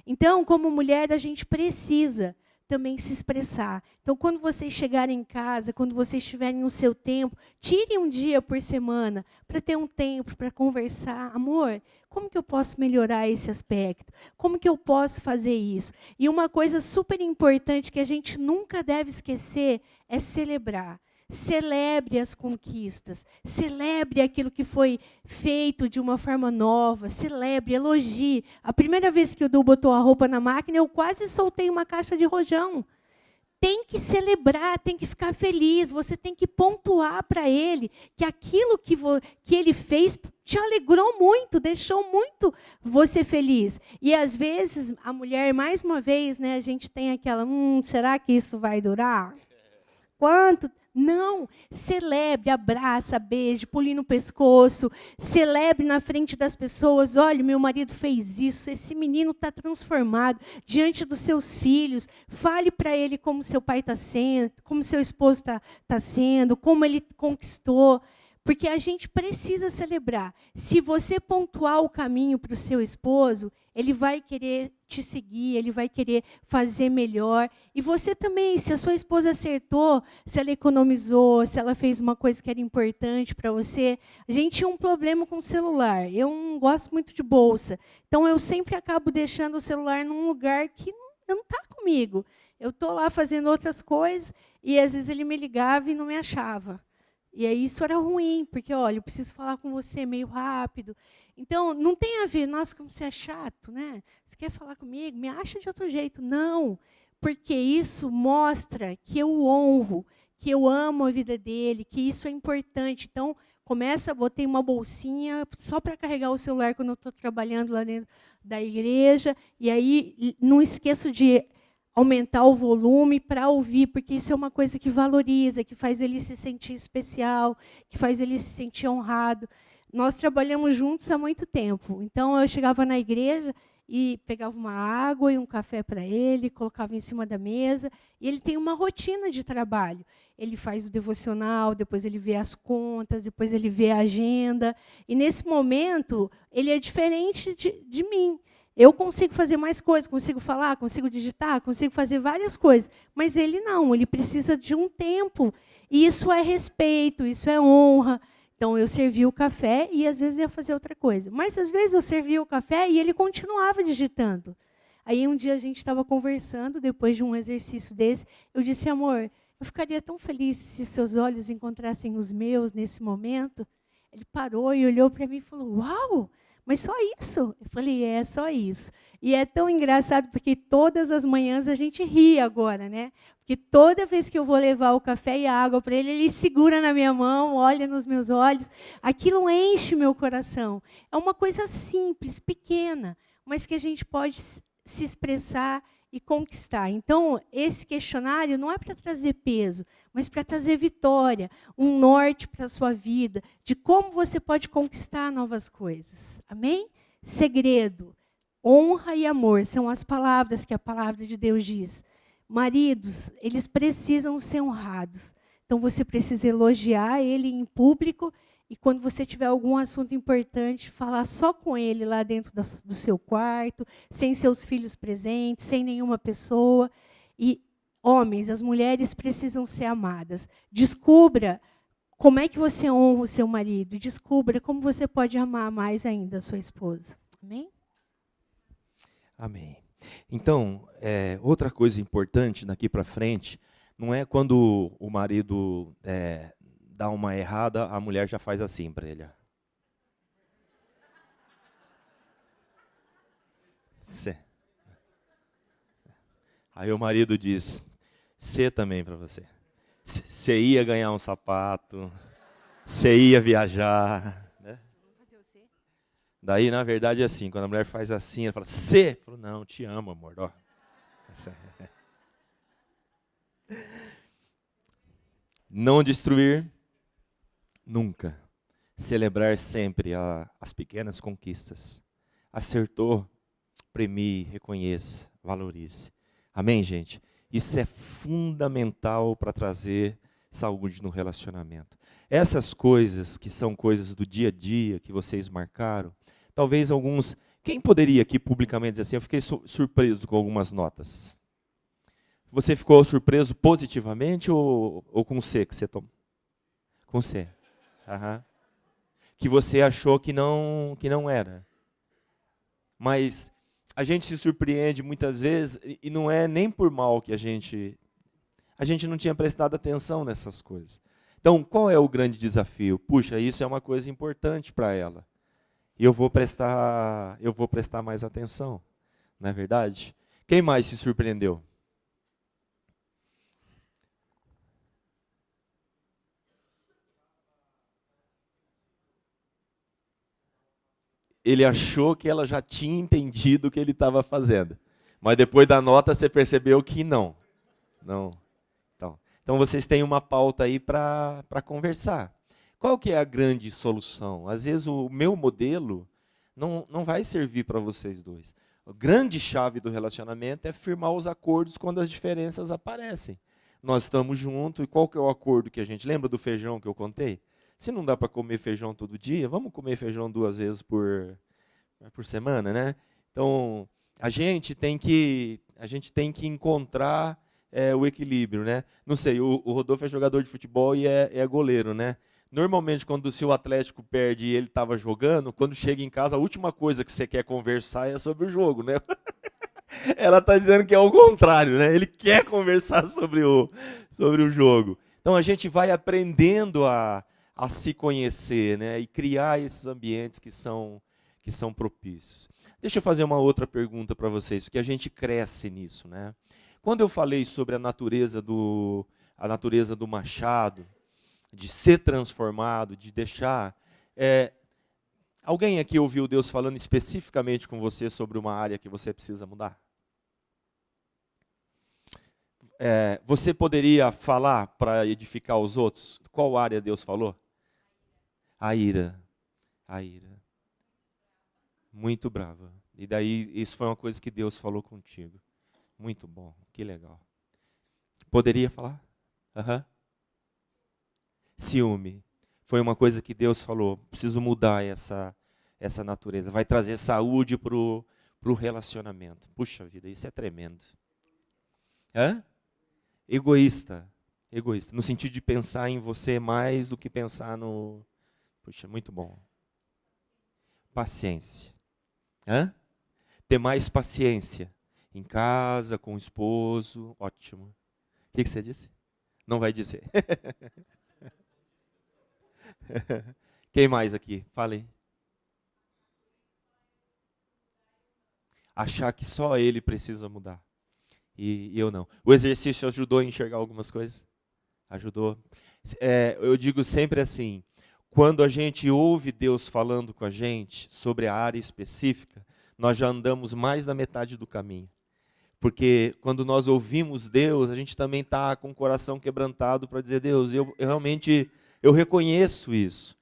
Então, como mulher, a gente precisa também se expressar. Então, quando vocês chegarem em casa, quando vocês estiverem no seu tempo, tirem um dia por semana para ter um tempo para conversar. Amor, como que eu posso melhorar esse aspecto? Como que eu posso fazer isso? E uma coisa super importante que a gente nunca deve esquecer é celebrar. Celebre as conquistas, celebre aquilo que foi feito de uma forma nova, celebre, elogie. A primeira vez que o Du botou a roupa na máquina, eu quase soltei uma caixa de rojão. Tem que celebrar, tem que ficar feliz, você tem que pontuar para ele que aquilo que ele fez te alegrou muito, deixou muito você feliz. E, às vezes, a mulher, mais uma vez, né, a gente tem aquela, será que isso vai durar? Quanto? Não, celebre, abraça, beije, pulinhe no pescoço, celebre na frente das pessoas, olha, meu marido fez isso, esse menino está transformado diante dos seus filhos, fale para ele como seu pai está sendo, como seu esposo está sendo, como ele conquistou, porque a gente precisa celebrar. Se você pontuar o caminho para o seu esposo, ele vai querer te seguir, ele vai querer fazer melhor. E você também, se a sua esposa acertou, se ela economizou, se ela fez uma coisa que era importante para você. A gente tinha um problema com o celular. Eu não gosto muito de bolsa. Então, eu sempre acabo deixando o celular num lugar que não está comigo. Eu estou lá fazendo outras coisas e, às vezes, ele me ligava e não me achava. E aí isso era ruim, porque, olha, eu preciso falar com você meio rápido. Então, não tem a ver, nossa, como você é chato, né? Você quer falar comigo? Me acha de outro jeito. Não, porque isso mostra que eu honro, que eu amo a vida dele, que isso é importante. Então, botei uma bolsinha só para carregar o celular quando eu estou trabalhando lá dentro da igreja, e aí não esqueço de aumentar o volume para ouvir, porque isso é uma coisa que valoriza, que faz ele se sentir especial, que faz ele se sentir honrado. Nós trabalhamos juntos há muito tempo, então eu chegava na igreja e pegava uma água e um café para ele, colocava em cima da mesa, e ele tem uma rotina de trabalho. Ele faz o devocional, depois ele vê as contas, depois ele vê a agenda, e nesse momento ele é diferente de mim. Eu consigo fazer mais coisas, consigo falar, consigo digitar, consigo fazer várias coisas, mas ele não, ele precisa de um tempo, e isso é respeito, isso é honra. Então, eu servia o café e, às vezes, ia fazer outra coisa. Mas, às vezes, eu servia o café e ele continuava digitando. Aí, um dia, a gente estava conversando, depois de um exercício desse, eu disse, amor, eu ficaria tão feliz se os seus olhos encontrassem os meus nesse momento. Ele parou e olhou para mim e falou, uau, mas só isso? Eu falei, é, só isso. E é tão engraçado, porque todas as manhãs a gente ri agora, né? Porque toda vez que eu vou levar o café e a água para ele, ele segura na minha mão, olha nos meus olhos. Aquilo enche meu coração. É uma coisa simples, pequena, mas que a gente pode se expressar e conquistar. Então, esse questionário não é para trazer peso, mas para trazer vitória, um norte para a sua vida, de como você pode conquistar novas coisas. Amém? Segredo, honra e amor são as palavras que a palavra de Deus diz. Maridos, eles precisam ser honrados. Então, você precisa elogiar ele em público e, quando você tiver algum assunto importante, falar só com ele lá dentro do seu quarto, sem seus filhos presentes, sem nenhuma pessoa. E, homens, as mulheres precisam ser amadas. Descubra como é que você honra o seu marido. Descubra como você pode amar mais ainda a sua esposa. Amém? Amém. Então, outra coisa importante daqui para frente, não é quando o marido dá uma errada, a mulher já faz assim para ele. Cê. Aí o marido diz, "Cê também para você. Você ia ganhar um sapato, você ia viajar." Né? Daí, na verdade, é assim, quando a mulher faz assim, ela fala, "Cê?" Falou, "Não, te amo, amor." Ó. Não destruir nunca. Celebrar sempre as pequenas conquistas. Acertou, premie, reconheça, valorize. Amém, gente? Isso é fundamental para trazer saúde no relacionamento. Essas coisas que são coisas do dia a dia que vocês marcaram, talvez alguns... Quem poderia aqui publicamente dizer assim, eu fiquei surpreso com algumas notas? Você ficou surpreso positivamente ou com C que você tomou? Com C. Aham. Que você achou que não era. Mas a gente se surpreende muitas vezes e não é nem por mal que a gente não tinha prestado atenção nessas coisas. Então, qual é o grande desafio? Puxa, isso é uma coisa importante para ela. E eu vou prestar mais atenção. Não é verdade? Quem mais se surpreendeu? Ele achou que ela já tinha entendido o que ele estava fazendo. Mas depois da nota você percebeu que não. Não. Então vocês têm uma pauta aí para conversar. Qual que é a grande solução? Às vezes o meu modelo não vai servir para vocês dois. A grande chave do relacionamento é firmar os acordos quando as diferenças aparecem. Nós estamos juntos, e qual que é o acordo que a gente... Lembra do feijão que eu contei? Se não dá para comer feijão todo dia, vamos comer feijão 2 vezes por semana, né? Então, a gente tem que encontrar o equilíbrio, né? Não sei, o Rodolfo é jogador de futebol e é goleiro, né? Normalmente, quando o seu Atlético perde e ele estava jogando, quando chega em casa, a última coisa que você quer conversar é sobre o jogo, né? Ela está dizendo que é o contrário, né? Ele quer conversar sobre o jogo. Então, a gente vai aprendendo a se conhecer, né? E criar esses ambientes que são propícios. Deixa eu fazer uma outra pergunta para vocês, porque a gente cresce nisso, né? Quando eu falei sobre a natureza do a natureza do machado, de ser transformado, de deixar. Alguém aqui ouviu Deus falando especificamente com você sobre uma área que você precisa mudar? Você poderia falar para edificar os outros? Qual área Deus falou? A ira. A ira. Muito brava. E daí, isso foi uma coisa que Deus falou contigo. Muito bom, que legal. Poderia falar? Uhum. Ciúme. Foi uma coisa que Deus falou, preciso mudar essa natureza. Vai trazer saúde para o relacionamento. Puxa vida, isso é tremendo. Egoísta. Egoísta, no sentido de pensar em você mais do que pensar no... Puxa, muito bom. Paciência. Ter mais paciência. Em casa, com o esposo, ótimo. O que você disse? Não vai dizer. Quem mais aqui? Fale. Achar que só ele precisa mudar. E eu não. O exercício ajudou a enxergar algumas coisas? Ajudou. Eu digo sempre assim, quando a gente ouve Deus falando com a gente sobre a área específica, nós já andamos mais da metade do caminho. Porque quando nós ouvimos Deus, a gente também está com o coração quebrantado para dizer, Deus, eu realmente reconheço isso.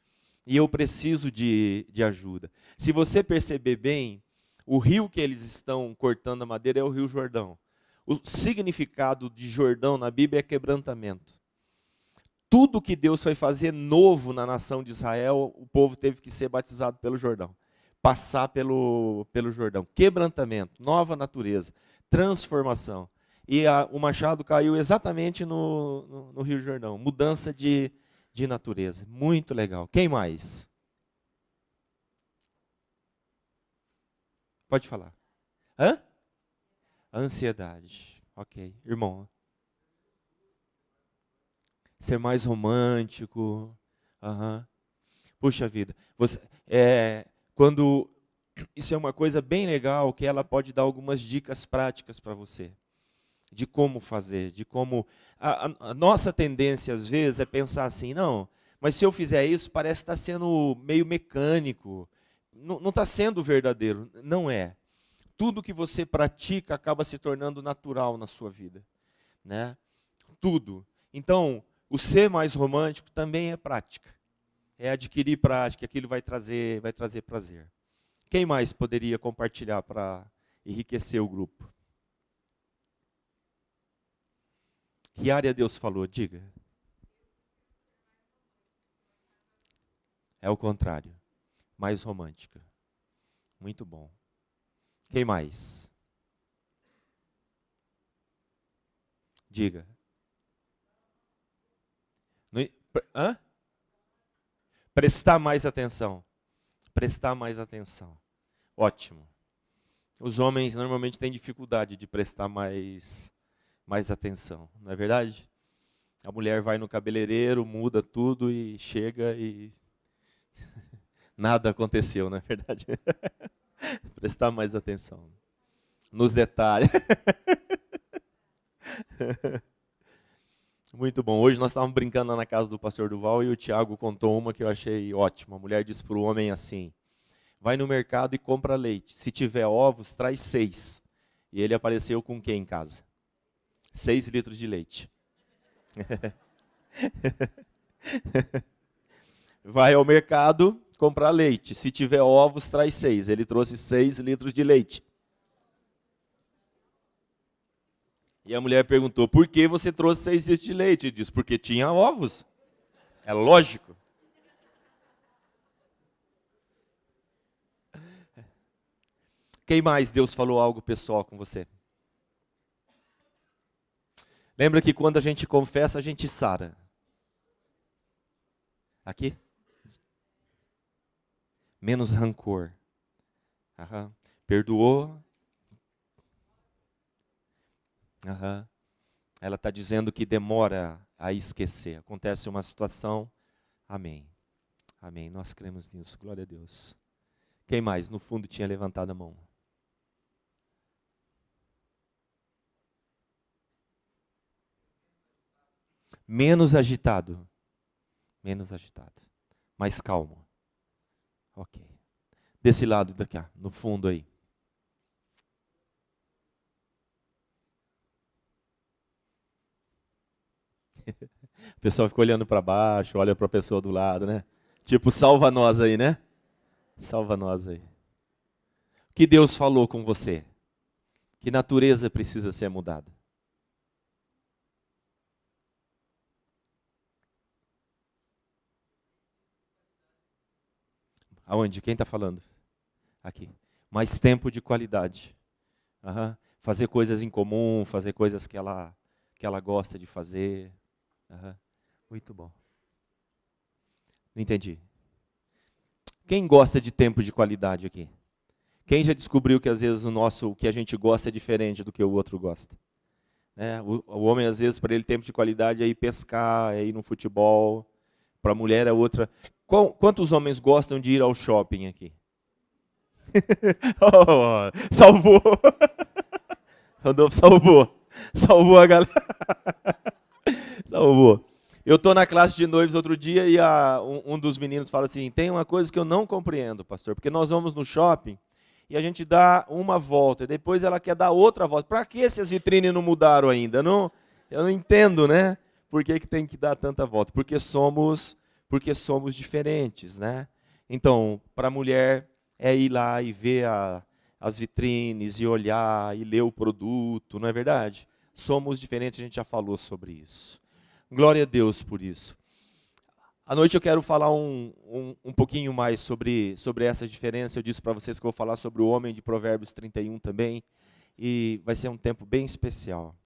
E eu preciso de ajuda. Se você perceber bem, o rio que eles estão cortando a madeira é o Rio Jordão. O significado de Jordão na Bíblia é quebrantamento. Tudo que Deus foi fazer novo na nação de Israel, o povo teve que ser batizado pelo Jordão. Passar pelo Jordão. Quebrantamento, nova natureza, transformação. E o machado caiu exatamente no Rio Jordão. Mudança de natureza. Muito legal. Quem mais? Pode falar. Ansiedade. Ok. Irmão. Ser mais romântico. Puxa vida. Isso é uma coisa bem legal, que ela pode dar algumas dicas práticas para você. De como fazer, de como... A nossa tendência, às vezes, é pensar assim, não, mas se eu fizer isso, parece estar sendo meio mecânico. Não está sendo verdadeiro. Não é. Tudo que você pratica acaba se tornando natural na sua vida. Né? Tudo. Então, o ser mais romântico também é prática. É adquirir prática, aquilo vai trazer prazer. Quem mais poderia compartilhar para enriquecer o grupo? Que área Deus falou? Diga. É o contrário. Mais romântica. Muito bom. Quem mais? Diga. Prestar mais atenção. Prestar mais atenção. Ótimo. Os homens normalmente têm dificuldade de prestar mais atenção, não é verdade? A mulher vai no cabeleireiro, muda tudo e chega e nada aconteceu, não é verdade? Prestar mais atenção nos detalhes. Muito bom. Hoje nós estávamos brincando lá na casa do pastor Duval e o Tiago contou uma que eu achei ótima. A mulher disse para o homem assim, vai no mercado e compra leite. Se tiver ovos, traz 6. E ele apareceu com o que em casa? 6 litros de leite. Vai ao mercado comprar leite. Se tiver ovos, traz 6. Ele trouxe 6 litros de leite. E a mulher perguntou, por que você trouxe 6 litros de leite? Ele disse, porque tinha ovos. É lógico. Quem mais Deus falou algo pessoal com você? Lembra que quando a gente confessa, a gente sara. Aqui? Menos rancor. Perdoou. Ela está dizendo que demora a esquecer. Acontece uma situação. Amém. Amém. Nós cremos nisso. Glória a Deus. Quem mais? No fundo tinha levantado a mão. Menos agitado. Menos agitado. Mais calmo. Ok. Desse lado daqui, no fundo aí. O pessoal fica olhando para baixo, olha para a pessoa do lado, né? Tipo, salva nós aí, né? Salva nós aí. O que Deus falou com você? Que natureza precisa ser mudada? Aonde? Quem está falando? Aqui. Mais tempo de qualidade. Aham. Fazer coisas em comum, fazer coisas que ela gosta de fazer. Aham. Muito bom. Não entendi. Quem gosta de tempo de qualidade aqui? Quem já descobriu que às vezes o que a gente gosta é diferente do que o outro gosta? O homem, às vezes, para ele, tempo de qualidade é ir pescar, é ir no futebol. Para a mulher é outra. Quantos homens gostam de ir ao shopping aqui? Oh, salvou! Rodolfo salvou. Salvou a galera. Salvou. Eu estou na classe de noivos outro dia e um dos meninos fala assim, tem uma coisa que eu não compreendo, pastor, porque nós vamos no shopping e a gente dá uma volta, e depois ela quer dar outra volta. Para que se as vitrines não mudaram ainda? Eu não entendo, né? Por que tem que dar tanta volta? Porque somos diferentes, né? Então, para a mulher é ir lá e ver as vitrines e olhar e ler o produto, não é verdade? Somos diferentes, a gente já falou sobre isso. Glória a Deus por isso. À noite eu quero falar um pouquinho mais sobre essa diferença. Eu disse para vocês que eu vou falar sobre o homem de Provérbios 31 também. E vai ser um tempo bem especial.